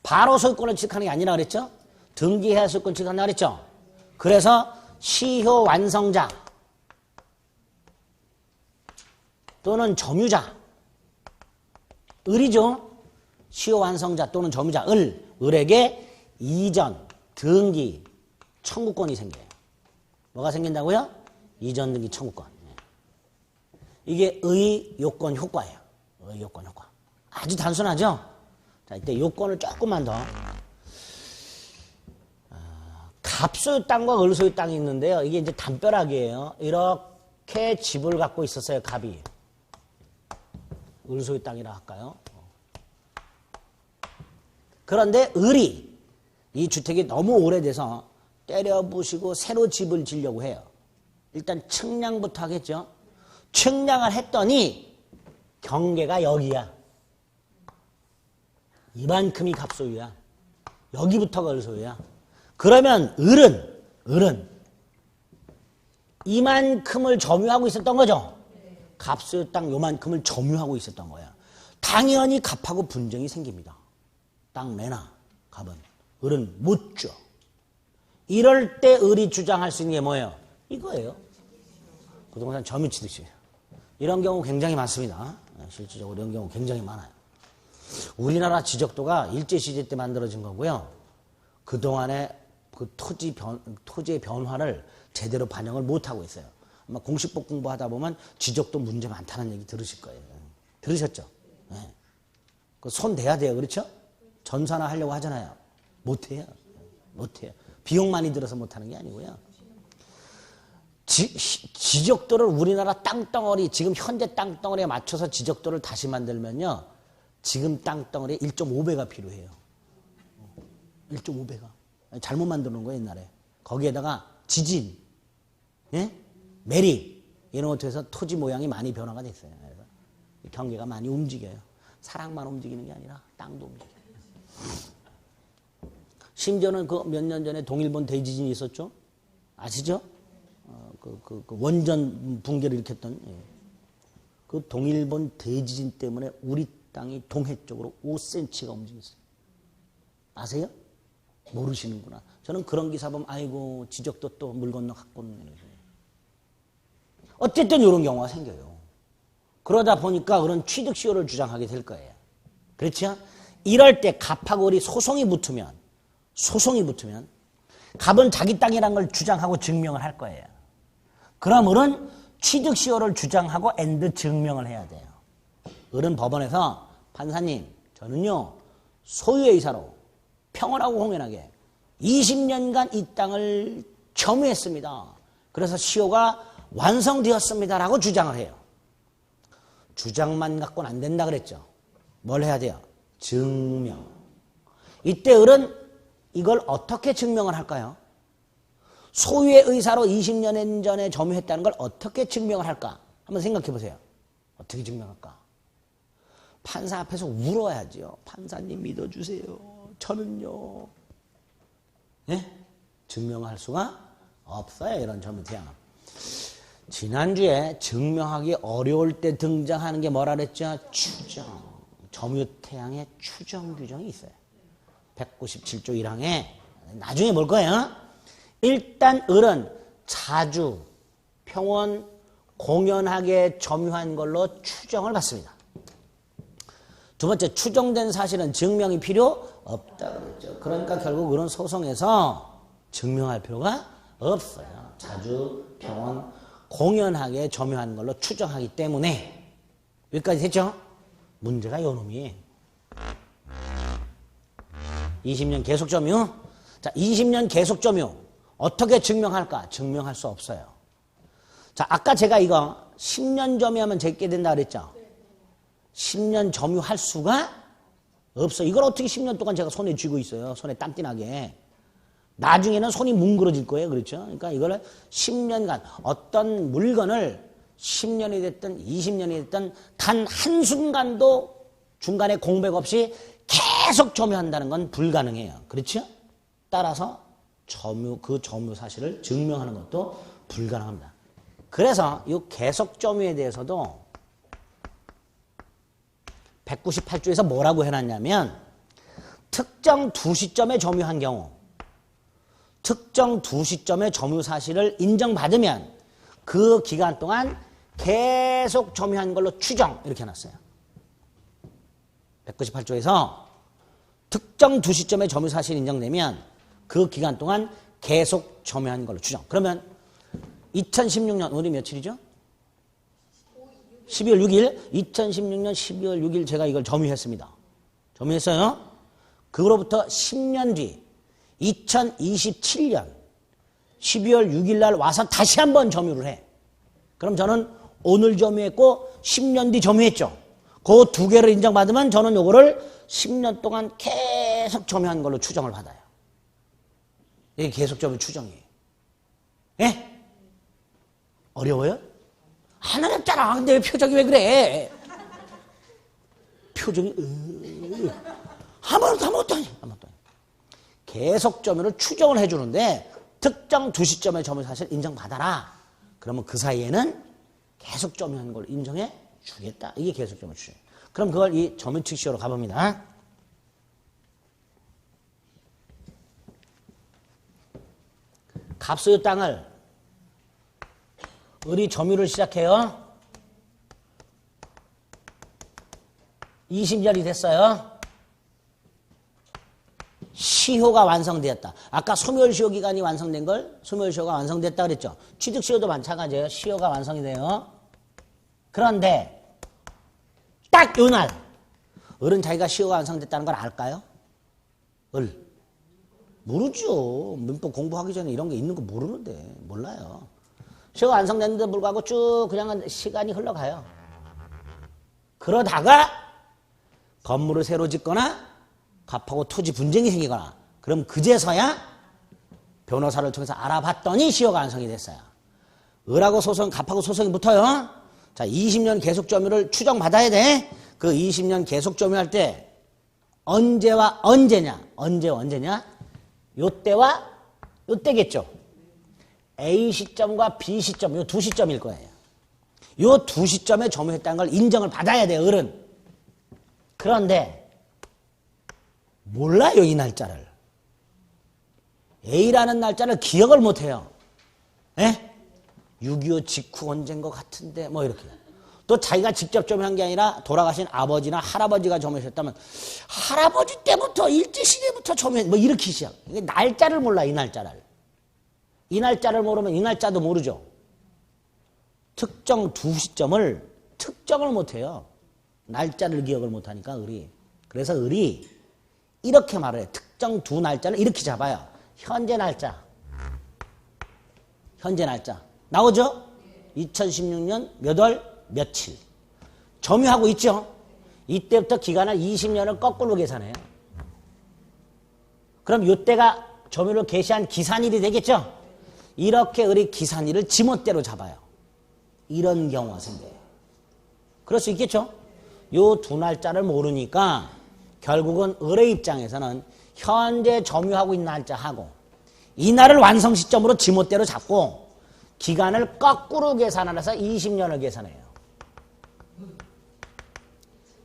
바로 소유권을 취득하는 게 아니라 그랬죠? 등기해야 소유권 취득한다 그랬죠? 그래서 시효 완성자 또는 점유자 을이죠. 시효 완성자 또는 점유자 을에게 이전, 등기, 청구권이 생겨요. 뭐가 생긴다고요? 이전, 등기, 청구권. 이게 의, 요건, 효과예요. 의, 요건, 효과. 아주 단순하죠? 자, 이때 요건을 조금만 더 갑소유 땅과 을소유 땅이 있는데요. 이게 이제 담벼락이에요. 이렇게 집을 갖고 있었어요, 갑이. 을소유 땅이라 할까요? 그런데 을이 이 주택이 너무 오래돼서 때려 부시고 새로 집을 지려고 해요. 일단 측량부터 하겠죠. 측량을 했더니 경계가 여기야. 이만큼이 갑소유야. 여기부터가 을소유야. 그러면 을은 이만큼을 점유하고 있었던 거죠. 갑소유 땅 요만큼을 점유하고 있었던 거야. 당연히 갑하고 분쟁이 생깁니다. 땅 내놔. 갑은. 을은 못 줘. 이럴 때 을이 주장할 수 있는 게 뭐예요? 이거예요. 부동산 점유취득세. 이런 경우 굉장히 많습니다. 실질적으로 이런 경우 굉장히 많아요. 우리나라 지적도가 일제시대 때 만들어진 거고요. 그동안에 그 토지의 변화를 제대로 반영을 못하고 있어요. 아마 공식법 공부하다 보면 지적도 문제 많다는 얘기 들으실 거예요. 들으셨죠? 네. 손 대야 돼요. 그렇죠? 전산화 하려고 하잖아요. 못해요. 못해요. 비용 많이 들어서 못하는 게 아니고요. 지적도를 우리나라 땅덩어리, 지금 현재 땅덩어리에 맞춰서 지적도를 다시 만들면요. 지금 땅덩어리에 1.5배가 필요해요. 1.5배가. 잘못 만들어 놓은 거예요, 옛날에. 거기에다가 지진, 예? 매립, 이런 것도 해서 토지 모양이 많이 변화가 됐어요. 그래서 경계가 많이 움직여요. 사랑만 움직이는 게 아니라 땅도 움직여요. 심지어는 그 몇 년 전에 동일본 대지진이 있었죠? 아시죠? 그 원전 붕괴를 일으켰던, 예. 그 동일본 대지진 때문에 우리 땅이 동해 쪽으로 5cm가 움직였어요. 아세요? 모르시는구나. 저는 그런 기사 보면 아이고 지적도 또 물 건너 갖고 오는 거예요. 어쨌든 이런 경우가 생겨요. 그러다 보니까 그런 취득시효를 주장하게 될 거예요. 그렇죠? 이럴 때 갑하고 을이 소송이 붙으면 갑은 자기 땅이라는 걸 주장하고 증명을 할 거예요. 그럼 을은 취득시효를 주장하고 앤드 증명을 해야 돼요. 을은 법원에서 판사님 저는요 소유의사로 평온하고 공연하게 20년간 이 땅을 점유했습니다. 그래서 시효가 완성되었습니다라고 주장을 해요. 주장만 갖고는 안 된다 그랬죠. 뭘 해야 돼요? 증명. 이때 을은 이걸 어떻게 증명을 할까요? 소유의 의사로 20년 전에 점유했다는 걸 어떻게 증명을 할까? 한번 생각해 보세요. 어떻게 증명할까? 판사 앞에서 울어야죠. 판사님 믿어주세요. 저는요. 예? 증명할 수가 없어요. 이런 점유태양. 지난주에 증명하기 어려울 때 등장하는 게 뭐라 그랬죠? 추정. 점유태양의 추정 규정이 있어요. 197조 1항에 나중에 볼 거예요. 일단 을은 자주, 평온, 공연하게 점유한 걸로 추정을 받습니다. 두 번째, 추정된 사실은 증명이 필요 없다 그랬죠. 그러니까 결국 을은 소송에서 증명할 필요가 없어요. 자주, 평온, 공연하게 점유한 걸로 추정하기 때문에 여기까지 됐죠? 문제가 요놈이 20년 계속 점유. 자, 20년 계속 점유 어떻게 증명할까? 증명할 수 없어요. 자, 아까 제가 이거 10년 점유하면 제게 된다 그랬죠? 10년 점유할 수가 없어. 이걸 어떻게 10년 동안 제가 손에 쥐고 있어요. 손에 땀띠나게. 나중에는 손이 뭉그러질 거예요. 그렇죠? 그러니까 이걸 10년간 어떤 물건을 10년이 됐든 20년이 됐든 단 한순간도 중간에 공백 없이 계속 점유한다는 건 불가능해요. 그렇죠? 따라서 그 점유 사실을 증명하는 것도 불가능합니다. 그래서 이 계속 점유에 대해서도 198조에서 뭐라고 해놨냐면 특정 두 시점에 점유한 경우 특정 두 시점의 점유 사실을 인정받으면 그 기간 동안 계속 점유한 걸로 추정 이렇게 해놨어요. 198조에서 특정 두 시점의 점유 사실이 인정되면 그 기간 동안 계속 점유한 걸로 추정. 그러면 2016년 오늘이 며칠이죠? 12월 6일 2016년 12월 6일 제가 이걸 점유했습니다. 점유했어요. 그로부터 10년 뒤 2027년 12월 6일 날 와서 다시 한번 점유를 해. 그럼 저는 오늘 점유했고 10년 뒤 점유했죠. 그 두 개를 인정받으면 저는 요거를 10년 동안 계속 점유한 걸로 추정을 받아요. 이게 계속 점유 추정이에요. 예? 어려워요? 안 어렵잖아. 근데 왜 표정이 왜 그래? 표정이 아무것도 아니. 계속 점유를 추정을 해주는데 특정 두 시점의 점유 사실 인정받아라. 그러면 그 사이에는 계속 점유하는 걸 인정해 주겠다. 이게 계속 점유 추정. 그럼 그걸 이 점유측 시효로 가봅니다. 갑소유 땅을 을이 점유를 시작해요. 20년이 됐어요. 시효가 완성되었다. 아까 소멸시효 기간이 완성된 걸 소멸시효가 완성됐다 그랬죠. 취득시효도 마찬가지예요. 시효가 완성이 돼요. 그런데 딱 요 날 을은 자기가 시효가 완성됐다는 걸 알까요? 을 모르죠. 민법 공부하기 전에 이런 게 있는 거 모르는데 몰라요. 시효가 완성됐는데 불구하고 쭉 그냥 시간이 흘러가요. 그러다가 건물을 새로 짓거나 갑하고 토지 분쟁이 생기거나 그럼 그제서야 변호사를 통해서 알아봤더니 시효가 완성이 됐어요. 을하고 소송, 갑하고 소송이 붙어요. 자, 20년 계속 점유를 추정받아야 돼. 그 20년 계속 점유할 때 언제와 언제냐? 언제냐? 요때와 요때겠죠. A 시점과 B 시점, 요 두 시점일 거예요. 요 두 시점에 점유했다는 걸 인정을 받아야 돼, 을은. 그런데 몰라요, 이 날짜를. A라는 날짜를 기억을 못해요. 에? 6.25 직후 언젠 것 같은데 뭐 이렇게. 또 자기가 직접 점유한 게 아니라 돌아가신 아버지나 할아버지가 점유하셨다면 할아버지 때부터 일제시대부터 점유했 뭐 이렇게 시작. 이게 날짜를 몰라, 이 날짜를. 이 날짜를 모르면 이 날짜도 모르죠. 특정 두 시점을 특정을 못해요. 날짜를 기억을 못하니까 을이. 그래서 을이 이렇게 말을 해요. 특정 두 날짜를 이렇게 잡아요. 현재 날짜. 현재 날짜. 나오죠? 2016년 몇 월 며칠. 점유하고 있죠? 이때부터 기간을 20년을 거꾸로 계산해요. 그럼 이때가 점유를 개시한 기산일이 되겠죠? 이렇게 을이 기산일을 지멋대로 잡아요. 이런 경우가 생겨요. 그럴 수 있겠죠? 요 두 날짜를 모르니까 결국은 을의 입장에서는 현재 점유하고 있는 날짜하고 이날을 완성 시점으로 지멋대로 잡고 기간을 거꾸로 계산을 해서 20년을 계산해요.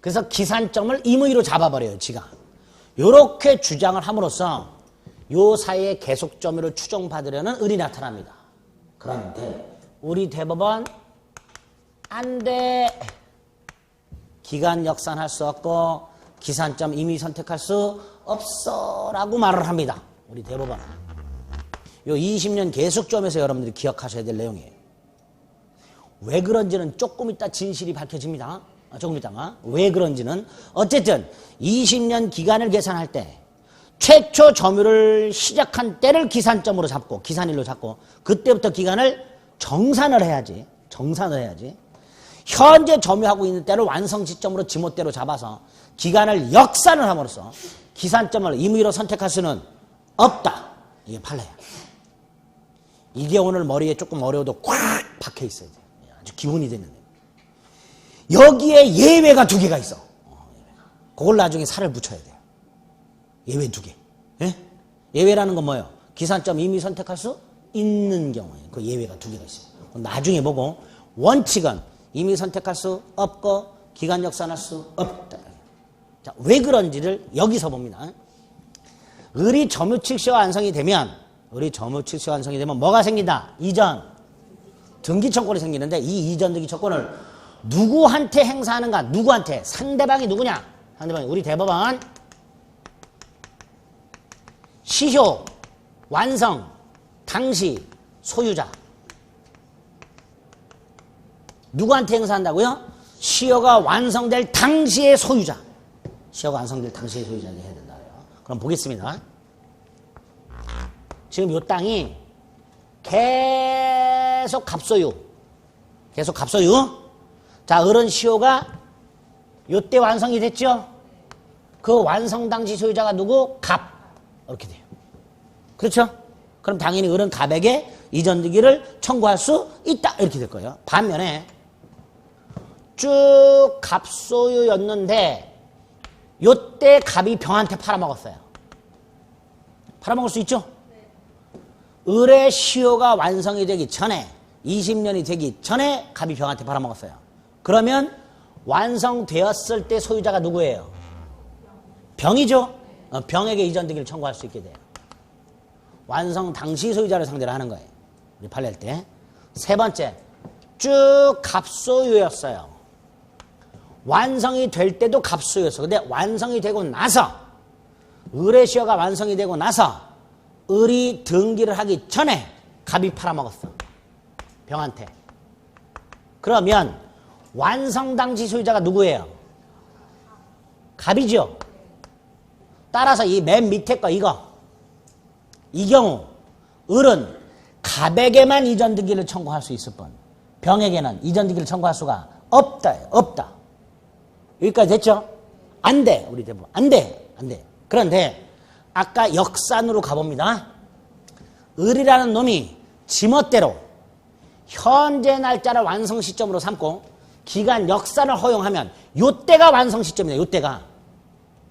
그래서 기산점을 임의로 잡아버려요, 지가. 요렇게 주장을 함으로써 요 사이에 계속 점유를 추정받으려는 을이 나타납니다. 그런데 우리 대법원 안 돼. 기간 역산할 수 없고 기산점 임의 선택할 수 없어 라고 말을 합니다. 우리 대법원은. 요 20년 계속점에서 여러분들이 기억하셔야 될 내용이에요. 왜 그런지는 조금 이따 진실이 밝혀집니다. 조금 이따가. 왜 그런지는 어쨌든 20년 기간을 계산할 때 최초 점유를 시작한 때를 기산점으로 잡고 기산일로 잡고 그때부터 기간을 정산을 해야지. 현재 점유하고 있는 때를 완성 시점으로 지멋대로 잡아서 기간을 역산을 함으로써 기산점을 임의로 선택할 수는 없다. 이게 판례야. 이게 오늘 머리에 조금 어려워도 꽉 박혀 있어야 돼. 아주 기본이 되는 데. 여기에 예외가 두 개가 있어. 그걸 나중에 살을 붙여야 돼요. 예외 두 개. 예? 예외라는 건 뭐예요? 기산점 임의 선택할 수 있는 경우에 그 예외가 두 개가 있어요. 나중에 보고 원칙은 임의 선택할 수 없고 기간 역산할 수 없다. 자, 왜 그런지를 여기서 봅니다. 을이 점유측시효 완성이 되면 뭐가 생긴다? 이전 등기청권이 생기는데 이 이전 등기청권을 누구한테 행사하는가? 누구한테? 상대방이 누구냐? 상대방이 우리 대법원 시효 완성 당시 소유자 누구한테 행사한다고요? 시효가 완성될 당시의 소유자. 시효가 완성될 당시의 소유자에게 해야 된다. 그럼 보겠습니다. 지금 이 땅이 계속 갑소유. 계속 갑소유. 자, 을은 시효가 요때 완성이 됐죠? 그 완성 당시 소유자가 누구? 갑. 이렇게 돼요. 그렇죠? 그럼 당연히 을은 갑에게 이전득이를 청구할 수 있다. 이렇게 될 거예요. 반면에 쭉 갑소유였는데 요때 갑이 병한테 팔아먹었어요. 팔아먹을 수 있죠? 을의 시효가 완성이 되기 전에 20년이 되기 전에 갑이 병한테 팔아먹었어요. 그러면 완성되었을 때 소유자가 누구예요? 병이죠? 병에게 이전득이를 청구할 수 있게 돼요. 완성 당시 소유자를 상대로 하는 거예요. 우리 판례할 때. 세 번째, 쭉 갑소유였어요. 완성이 될 때도 갑소유였어. 근데 완성이 되고 나서, 을의 시효가 완성이 되고 나서 을이 등기를 하기 전에 갑이 팔아먹었어. 병한테. 그러면 완성 당시 소유자가 누구예요? 갑이죠. 따라서 이 맨 밑에 거 이거. 이 경우 을은 갑에게만 이전득이를 청구할 수 있을 뿐 병에게는 이전득이를 청구할 수가 없다. 없다. 여기까지 됐죠? 안 돼. 우리 대부분. 안 돼. 안 돼. 그런데 아까 역산으로 가봅니다. 을이라는 놈이 지멋대로 현재 날짜를 완성 시점으로 삼고 기간 역산을 허용하면 요때가 완성 시점이에요. 요때가.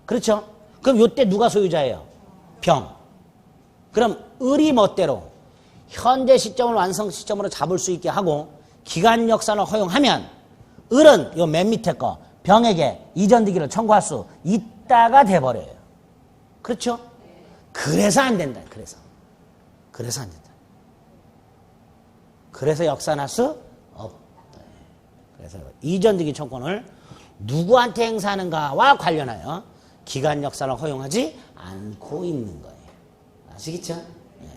그렇죠? 그럼 요때 누가 소유자예요? 병. 그럼 을이 멋대로 현재 시점을 완성 시점으로 잡을 수 있게 하고 기간 역산을 허용하면 을은 요 맨 밑에 거 병에게 이전득이를 청구할 수 있다가 돼버려요. 그렇죠? 그래서 안 된다. 그래서 안 된다. 그래서 역산할 수 없다. 그래서 이전득이 청구를 누구한테 행사하는가와 관련하여 기간 역산을 허용하지 않고 있는 거예요. 아시겠죠?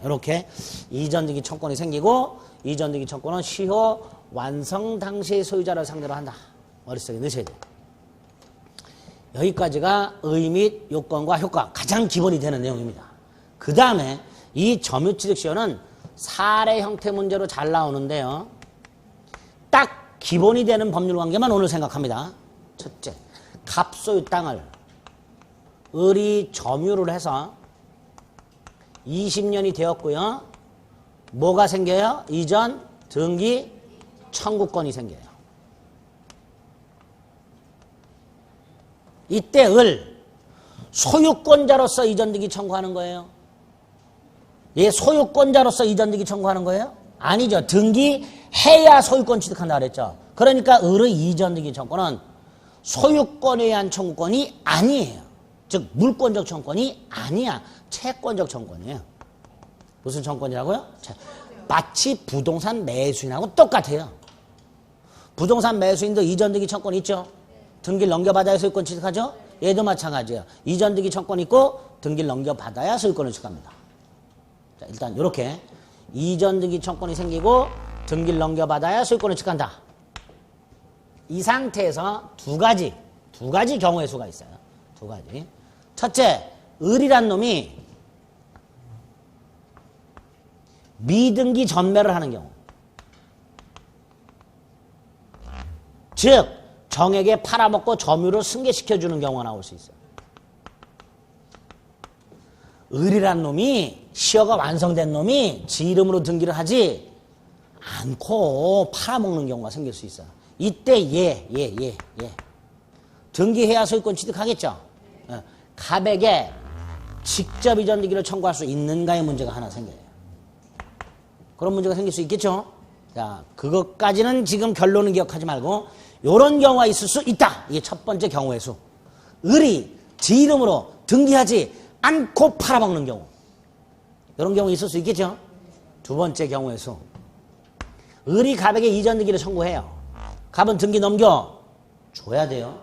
이렇게 이전득이 청구이 생기고 이전득이 청구는 시효 완성 당시의 소유자를 상대로 한다. 머릿속에 넣으셔야 돼요. 여기까지가 의 및 요건과 효과 가장 기본이 되는 내용입니다. 그 다음에 이 점유취득시효는 사례 형태 문제로 잘 나오는데요. 딱 기본이 되는 법률관계만 오늘 생각합니다. 첫째, 갑소유 땅을 을이 점유를 해서 20년이 되었고요. 뭐가 생겨요? 이전 등기 청구권이 생겨요. 이때 을 소유권자로서 이전득이 청구하는 거예요. 얘 소유권자로서 이전득이 청구하는 거예요? 아니죠. 등기해야 소유권 취득한다 그랬죠. 그러니까 을의 이전득이 청구는 소유권에 의한 청구권이 아니에요. 즉 물권적 청구권이 아니야. 채권적 청구권이에요. 무슨 청구권이라고요? 마치 부동산 매수인하고 똑같아요. 부동산 매수인도 이전득이 청구권 있죠. 등기를 넘겨받아야 소유권 취득하죠. 얘도 마찬가지예요. 이전득이 청구권 있고 등기를 넘겨받아야 소유권을 취득합니다. 자, 일단 이렇게 이전등기 청구권이 생기고 등기를 넘겨받아야 소유권을 취득한다. 이 상태에서 두 가지 경우의 수가 있어요. 두 가지. 첫째, 을이란 놈이 미등기 전매를 하는 경우. 즉 정에게 팔아먹고 점유를 승계시켜주는 경우가 나올 수 있어요. 을이란 놈이 시효가 완성된 놈이 지 이름으로 등기를 하지 않고 팔아먹는 경우가 생길 수 있어요. 이때 얘 등기해야 소유권 취득하겠죠. 갑에게 직접 이전등기를 청구할 수 있는가의 문제가 하나 생겨요. 그런 문제가 생길 수 있겠죠. 자, 그것까지는 지금 결론은 기억하지 말고 이런 경우가 있을 수 있다. 이게 첫 번째 경우의 수. 을이 지 이름으로 등기하지 않고 팔아먹는 경우. 이런 경우 있을 수 있겠죠. 두 번째 경우의 수. 을이 갑에게 이전등기를 청구해요. 갑은 등기 넘겨줘야 돼요.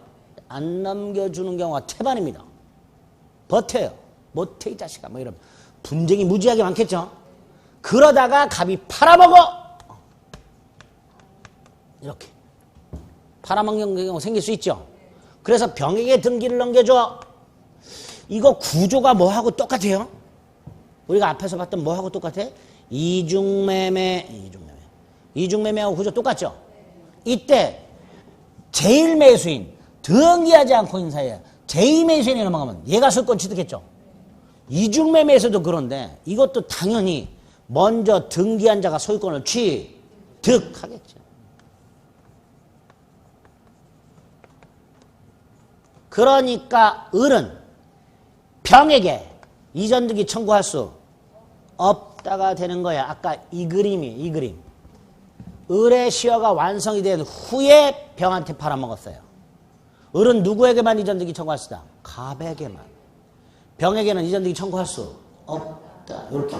안 넘겨주는 경우가 태반입니다. 버텨요. 못해 이 자식아 뭐 이런 분쟁이 무지하게 많겠죠. 그러다가 갑이 팔아먹어. 이렇게 팔아먹는 경우 생길 수 있죠. 그래서 병에게 등기를 넘겨줘. 이거 구조가 뭐하고 똑같아요? 우리가 앞에서 봤던 뭐하고 똑같아? 이중매매하고 구조 똑같죠? 이때 제일 매수인, 등기하지 않고 있는 사이에 제일 매수인이 넘어가면 얘가 소유권 취득했죠? 이중매매에서도 그런데 이것도 당연히 먼저 등기한 자가 소유권을 취득하겠죠. 그러니까 을은 병에게 이전 등기 청구할 수 없다가 되는 거야. 아까 이 그림. 을의 시효가 완성이 된 후에 병한테 팔아먹었어요. 을은 누구에게만 이전 등기 청구할 수 있다? 갑에게만. 병에게는 이전 등기 청구할 수 없다. 이렇게.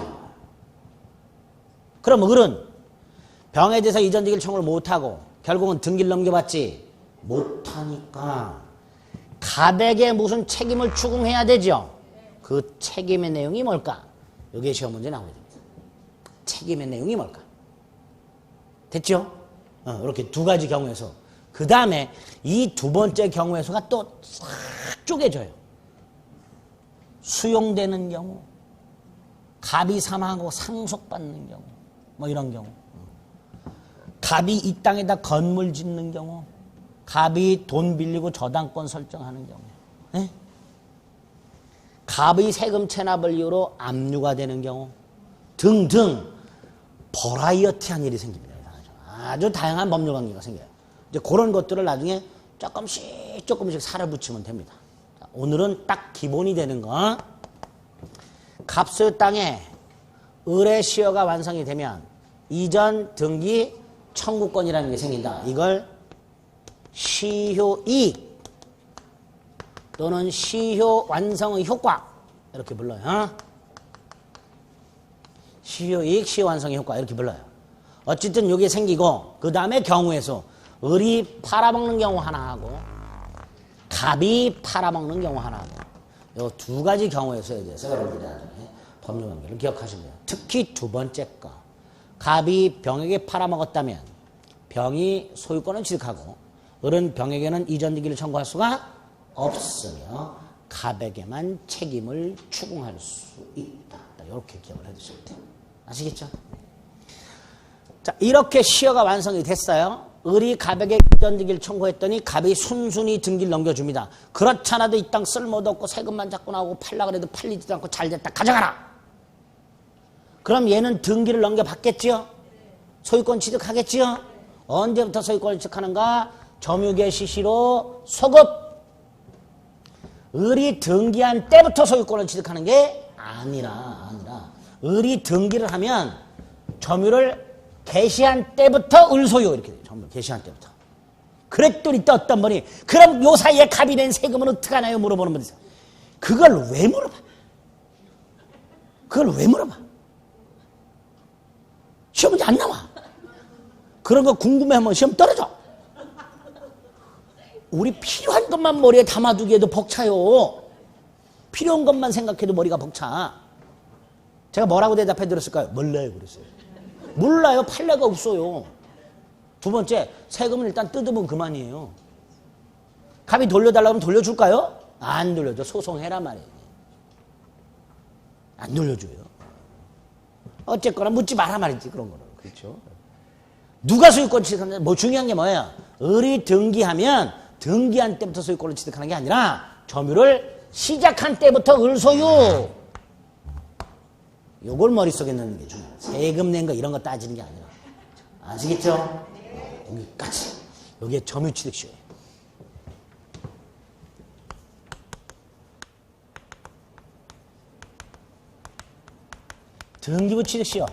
그럼 을은 병에 대해서 이전 등기를 청구를 못하고 결국은 등기를 넘겨받지 못하니까 갑에게 무슨 책임을 추궁해야 되죠? 그 책임의 내용이 뭘까? 여기에 시험 문제 나오게 됩니다. 책임의 내용이 뭘까? 됐죠? 이렇게 두 가지 경우에서. 그 다음에 이 두 번째 경우에서가 또 싹 쪼개져요. 수용되는 경우, 갑이 사망하고 상속받는 경우, 뭐 이런 경우. 갑이 이 땅에다 건물 짓는 경우, 갑이 돈 빌리고 저당권 설정하는 경우, 네? 갑의 세금 체납을 이유로 압류가 되는 경우 등등 버라이어티한 일이 생깁니다. 아주 다양한 법률 관계가 생겨요. 이제 그런 것들을 나중에 조금씩 살을 붙이면 됩니다. 자, 오늘은 딱 기본이 되는 거. 갑소유 땅에 을의 시효가 완성이 되면 이전 등기 청구권이라는 게 생긴다. 이걸 시효이익 또는 시효 완성의 효과 이렇게 불러요. 시효이익, 시효 완성의 효과 이렇게 불러요. 어쨌든 이게 생기고 그 다음에 경우에서 을이 팔아먹는 경우 하나 하고 갑이 팔아먹는 경우 하나 하고 이 두 가지 경우에서에 대해서 여러분들이 법률 관계를 기억하시면 돼요. 특히 두 번째 거. 갑이 병에게 팔아먹었다면 병이 소유권을 취득하고 을은 병에게는 이전 등기를 청구할 수가 없으며 갑에게만 책임을 추궁할 수 있다. 이렇게 기억을 해두시면 돼요. 아시겠죠? 자, 이렇게 시효가 완성이 됐어요. 을이 갑에게 이전 등기를 청구했더니 갑이 순순히 등기를 넘겨줍니다. 그렇잖아도 이 땅 쓸모도 없고 세금만 자꾸 나오고 팔라 그래도 팔리지도 않고 잘됐다. 가져가라. 그럼 얘는 등기를 넘겨받겠지요? 소유권 취득하겠지요? 언제부터 소유권을 취득하는가? 점유계 시시로 소급. 을이 등기한 때부터 소유권을 취득하는 게 아니라 을이 등기를 하면 점유를 개시한 때부터 을소유 이렇게 돼요. 점유 개시한 때부터. 그랬더니 또 어떤 분이 그럼 요 사이에 갑이 낸 세금은 어떡하나요? 물어보는 분이 있어요. 그걸 왜 물어봐? 시험 문제 안 나와. 그런 거 궁금해하면 시험 떨어져. 우리 필요한 것만 머리에 담아두기에도 벅차요. 필요한 것만 생각해도 머리가 벅차. 제가 뭐라고 대답해 드렸을까요? 몰라요 그랬어요. 몰라요. 판례가 없어요. 두 번째, 세금은 일단 뜯으면 그만이에요. 갑이 돌려달라고 하면 돌려줄까요? 안 돌려줘. 소송해라 말이에요. 안 돌려줘요. 어쨌거나 묻지 마라 말이지 그런 거는. 그렇죠? 누가 소유권 취득하느냐? 뭐 중요한 게 뭐예요? 을이 등기하면 등기한 때부터 소유권을 취득하는 게 아니라 점유를 시작한 때부터 을소유. 요걸 머릿속에 넣는 게 중요해요. 세금 낸 거 이런 거 따지는 게 아니라. 아시겠죠? 여기까지. 여기에 점유취득시효예요. 등기부 취득시효.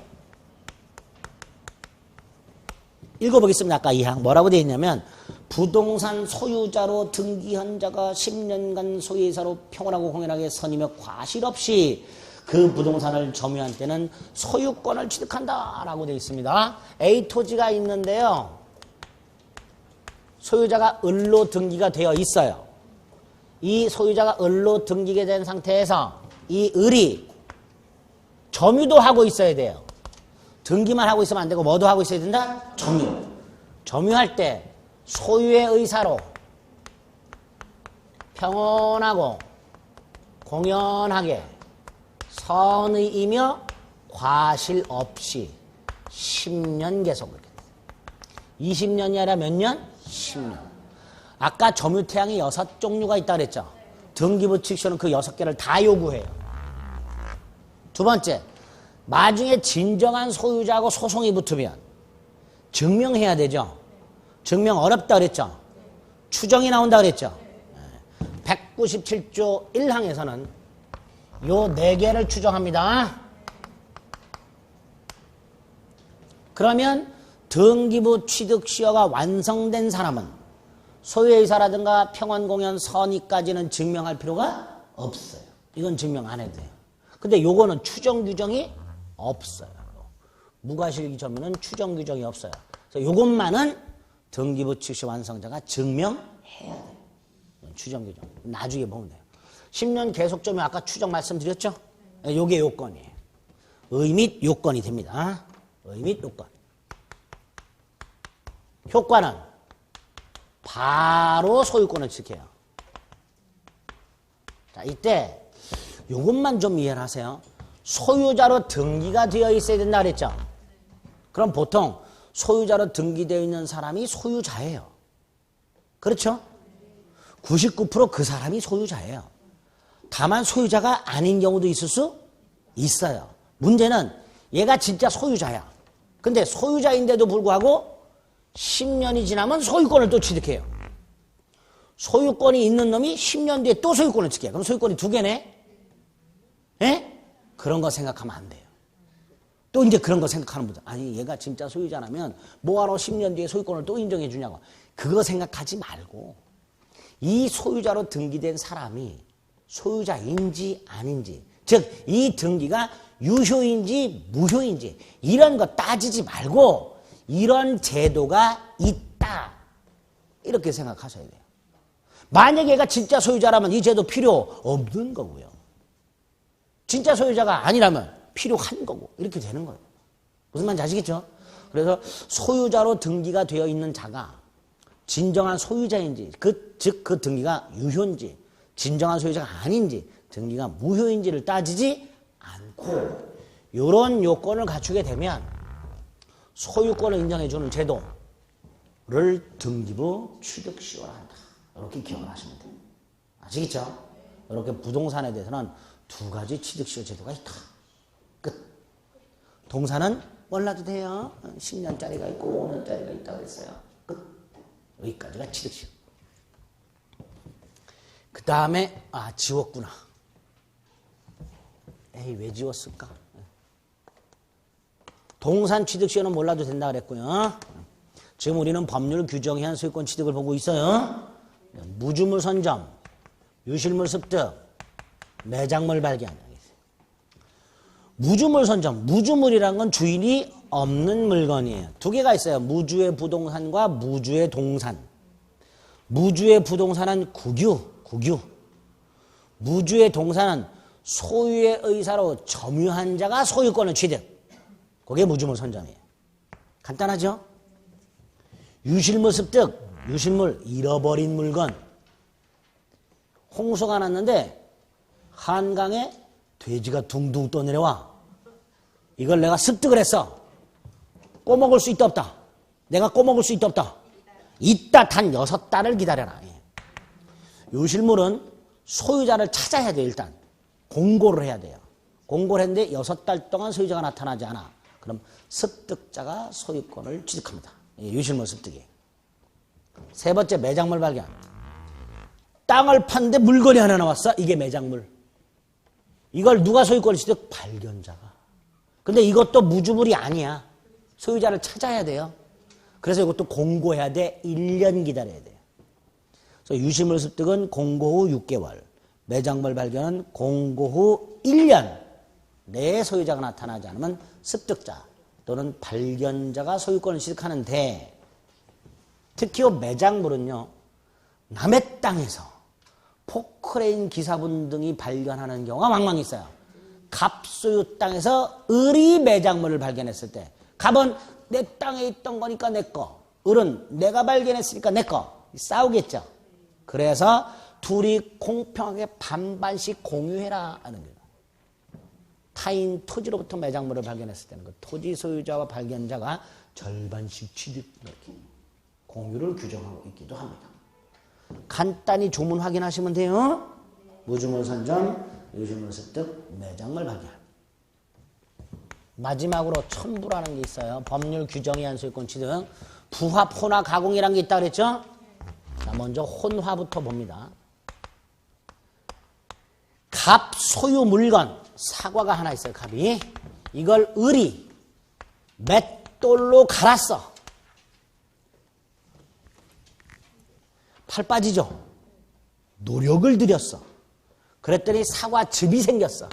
읽어보겠습니다. 아까 이 항 뭐라고 되어 있냐면 부동산 소유자로 등기한 자가 10년간 소유이사로 평온하고 공연하게 선임해 과실 없이 그 부동산을 점유한 때는 소유권을 취득한다라고 되어 있습니다. A 토지가 있는데요. 소유자가 을로 등기가 되어 있어요. 이 소유자가 을로 등기가 된 상태에서 이 을이 점유도 하고 있어야 돼요. 등기만 하고 있으면 안 되고 뭐도 하고 있어야 된다? 점유. 점유할 때 소유의 의사로 평온하고 공연하게 선의이며 과실 없이 10년 계속 그렇게 돼. 20년이 아니라 몇 년? 10년. 아까 점유태양이 6종류가 있다 그랬죠. 등기부 측시는 그 6개를 다 요구해요. 두 번째, 나중에 진정한 소유자하고 소송이 붙으면 증명해야 되죠. 증명 어렵다 그랬죠. 추정이 나온다 그랬죠. 197조 1항에서는 요 4개를 추정합니다. 그러면 등기부 취득시효가 완성된 사람은 소유의사라든가 평원공연 선의까지는 증명할 필요가 없어요. 이건 증명 안 해도 돼요. 근데 요거는 추정 규정이 없어요. 무과실기 전문은 추정 규정이 없어요. 그래서 요것만은 등기부 취득시 완성자가 증명해야 돼요. 추정 규정. 나중에 보면 돼요. 10년 계속 점유 아까 추정 말씀드렸죠? 요게 요건이에요. 의 및 요건이 됩니다. 의 및 요건. 효과는 바로 소유권을 지켜요. 자, 이때 요것만 좀 이해를 하세요. 소유자로 등기가 되어 있어야 된다 그랬죠? 그럼 보통 소유자로 등기되어 있는 사람이 소유자예요. 그렇죠? 99% 그 사람이 소유자예요. 다만 소유자가 아닌 경우도 있을 수 있어요. 문제는 얘가 진짜 소유자야. 근데 소유자인데도 불구하고 10년이 지나면 소유권을 또 취득해요. 소유권이 있는 놈이 10년 뒤에 또 소유권을 취득해요. 그럼 소유권이 2개네? 예? 그런 거 생각하면 안 돼요. 또 이제 그런 거 생각하는 분들. 아니, 얘가 진짜 소유자라면 뭐하러 10년 뒤에 소유권을 또 인정해 주냐고. 그거 생각하지 말고 이 소유자로 등기된 사람이 소유자인지 아닌지, 즉 이 등기가 유효인지 무효인지 이런 거 따지지 말고 이런 제도가 있다 이렇게 생각하셔야 돼요. 만약에 얘가 진짜 소유자라면 이 제도 필요 없는 거고요. 진짜 소유자가 아니라면 필요한 거고 이렇게 되는 거예요. 무슨 말인지 아시겠죠? 그래서 소유자로 등기가 되어 있는 자가 진정한 소유자인지 즉 그 등기가 유효인지 진정한 소유자가 아닌지 등기가 무효인지를 따지지 않고 이런 요건을 갖추게 되면 소유권을 인정해주는 제도를 등기부 취득시효라 한다. 이렇게 기억을 하시면 돼요. 아시겠죠? 이렇게 부동산에 대해서는 2가지 취득시효 제도가 있다. 끝. 동산은 몰라도 돼요. 10년짜리가 있고 5년짜리가 있다고 했어요. 끝. 여기까지가 취득시효. 그 다음에 지웠구나. 에이, 왜 지웠을까? 동산 취득시효는 몰라도 된다 그랬고요. 지금 우리는 법률 규정한 소유권 취득을 보고 있어요. 무주물 선점, 유실물 습득, 매장물 발견. 무주물 선점, 무주물이란 건 주인이 없는 물건이에요. 2개가 있어요. 무주의 부동산과 무주의 동산. 무주의 부동산은 국유. 무주의 동산은 소유의 의사로 점유한 자가 소유권을 취득. 그게 무주물 선점이에요. 간단하죠? 유실물 습득, 유실물, 잃어버린 물건. 홍수가 났는데 한강에 돼지가 둥둥 떠내려와. 이걸 내가 습득을 했어. 꼬먹을 수 있다 없다? 내가 꼬먹을 수 있다 없다? 있다. 단 6달을 기다려라. 유실물은 소유자를 찾아야 돼요. 일단 공고를 해야 돼요. 공고를 했는데 6달 동안 소유자가 나타나지 않아. 그럼 습득자가 소유권을 취득합니다. 유실물 습득이. 3번째, 매장물 발견. 땅을 팠는데 물건이 하나 나왔어. 이게 매장물. 이걸 누가 소유권을 취득? 발견자가. 근데 이것도 무주물이 아니야. 소유자를 찾아야 돼요. 그래서 이것도 공고해야 돼. 1년 기다려야 돼요. 그래서 유실물 습득은 공고 후 6개월, 매장물 발견은 공고 후 1년 내에 소유자가 나타나지 않으면 습득자 또는 발견자가 소유권을 취득하는데, 특히 매장물은요, 남의 땅에서 포크레인 기사분 등이 발견하는 경우가 왕왕 있어요. 갑소유 땅에서 을이 매장물을 발견했을 때, 갑은 내 땅에 있던 거니까 내 거, 을은 내가 발견했으니까 내 거, 싸우겠죠. 그래서 둘이 공평하게 반반씩 공유해라 하는 거예요. 타인 토지로부터 매장물을 발견했을 때는 그 토지 소유자와 발견자가 절반씩 취득 이렇게 공유를 규정하고 있기도 합니다. 간단히 조문 확인하시면 돼요. 무주물 선점, 유주물 습득, 매장물 발견. 마지막으로 첨부라는 게 있어요. 법률 규정에 의한 소유권 취득. 부합, 혼화, 가공이라는 게 있다 그랬죠? 자, 먼저 혼화부터 봅니다. 갑 소유 물건, 사과가 하나 있어요. 갑이. 이걸 을이 맷돌로 갈았어. 팔 빠지죠? 노력을 들였어. 그랬더니 사과즙이 생겼어.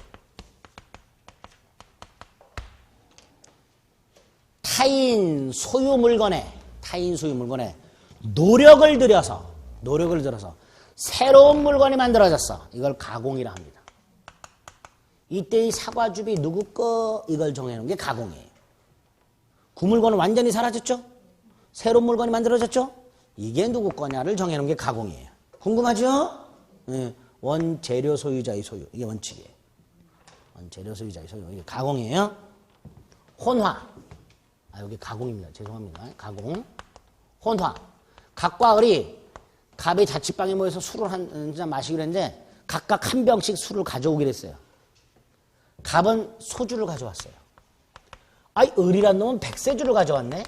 타인 소유 물건에 노력을 들여서 새로운 물건이 만들어졌어. 이걸 가공이라 합니다. 이때 이 사과즙이 누구 거 이걸 정해놓은 게 가공이에요. 그 물건은 완전히 사라졌죠? 새로운 물건이 만들어졌죠? 이게 누구 거냐를 정해놓은 게 가공이에요. 궁금하죠? 네. 원재료 소유자의 소유. 이게 원칙이에요. 원재료 소유자의 소유. 이게 가공이에요. 혼화. 여기 가공입니다. 죄송합니다. 가공. 혼화. 갑과 을이 갑이 자취방에 모여서 술을 한 잔 마시기로 했는데 각각 한 병씩 술을 가져오기로 했어요. 갑은 소주를 가져왔어요. 아이, 을이란 놈은 백세주를 가져왔네?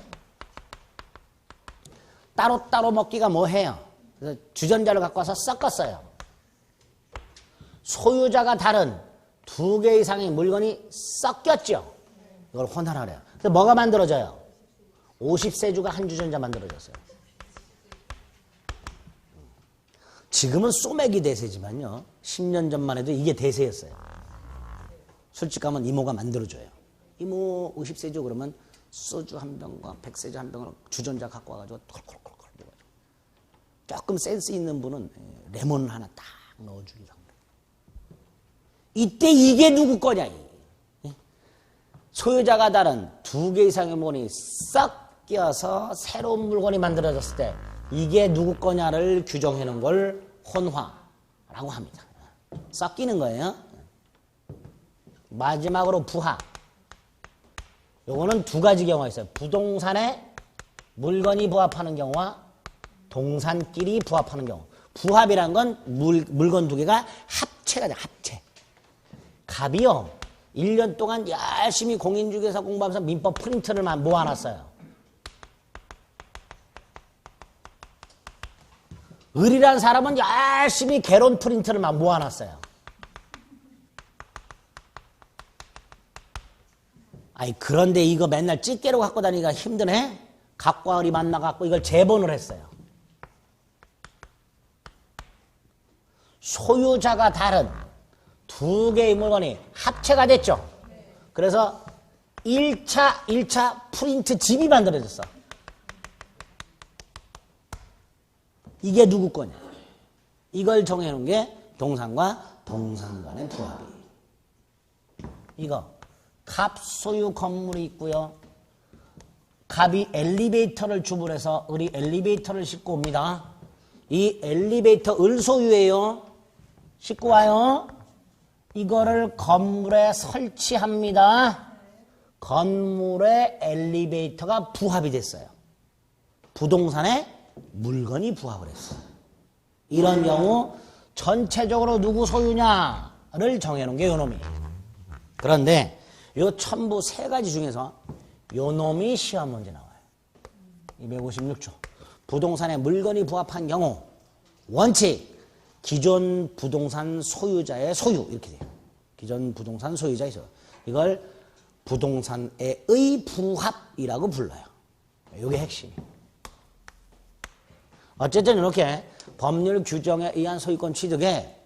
따로따로 먹기가 뭐해요? 그래서 주전자를 갖고 와서 섞었어요. 소유자가 다른 두 개 이상의 물건이 섞였죠? 이걸 혼화라 그래요. 그래서 뭐가 만들어져요? 50세주가 한 주전자 만들어졌어요. 지금은 소맥이 대세지만요. 10년 전만 해도 이게 대세였어요. 술집 가면 이모가 만들어줘요. 이모 50세주 그러면 소주 한 병과 백세주 한 병을 주전자 갖고 와가지고 콜콜콜콜 조금 센스 있는 분은 레몬 하나 딱 넣어주기도 합니다. 이때 이게 누구 거냐? 소유자가 다른 두 개 이상의 물건이 섞여서 새로운 물건이 만들어졌을 때 이게 누구 거냐를 규정해 놓은 걸 혼화라고 합니다. 섞이는 거예요. 마지막으로 부합. 요거는 두 가지 경우가 있어요. 부동산에 물건이 부합하는 경우와 동산끼리 부합하는 경우. 부합이란 건 물건 두 개가 합체가 돼. 합체. 갑이요. 1년 동안 열심히 공인중개사 공부하면서 민법 프린트를 모아놨어요. 을이란 사람은 열심히 개론 프린트를 모아놨어요. 아니, 그런데 이거 맨날 찌개로 갖고 다니기가 힘드네? 갑과 을이 만나갖고 이걸 재본을 했어요. 소유자가 다른 두 개의 물건이 합체가 됐죠. 그래서 1차 프린트 집이 만들어졌어. 이게 누구 거냐? 이걸 정해놓은 게 동산과 동산 간의 부합이. 이거 갑 소유 건물이 있고요. 갑이 엘리베이터를 주문해서 을이 엘리베이터를 싣고 옵니다. 이 엘리베이터 을 소유예요. 싣고 와요. 이거를 건물에 설치합니다. 건물에 엘리베이터가 부합이 됐어요. 부동산에 물건이 부합을 했어요. 이런 경우 전체적으로 누구 소유냐를 정해놓은 게 요놈이에요. 그런데 요 첨부 세 가지 중에서 요놈이 시험 문제 나와요. 256조. 부동산에 물건이 부합한 경우 원칙 기존 부동산 소유자의 소유 이렇게 돼요. 기존 부동산 소유자의 소유. 이걸 부동산의 부합이라고 불러요. 이게 핵심이에요. 어쨌든 이렇게 법률 규정에 의한 소유권 취득에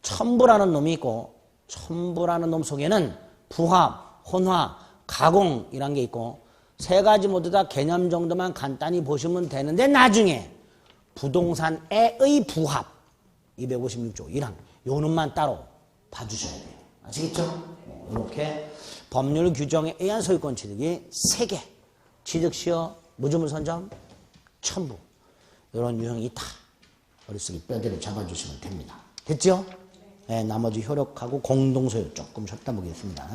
첨부라는 놈이 있고 첨부라는 놈 속에는 부합, 혼화, 가공이란 게 있고 세 가지 모두 다 개념 정도만 간단히 보시면 되는데 나중에 부동산의 부합 256조 1항 요 놈만 따로 봐주셔야 돼요. 아시겠죠? 이렇게 법률 규정에 의한 소유권 취득이 3개 취득시효, 무주물 선점, 첨부 이런 유형이 있다. 머릿속에 뼈대를 잡아주시면 됩니다. 됐죠? 나머지 효력하고 공동소유 조금 쉬었다 보겠습니다.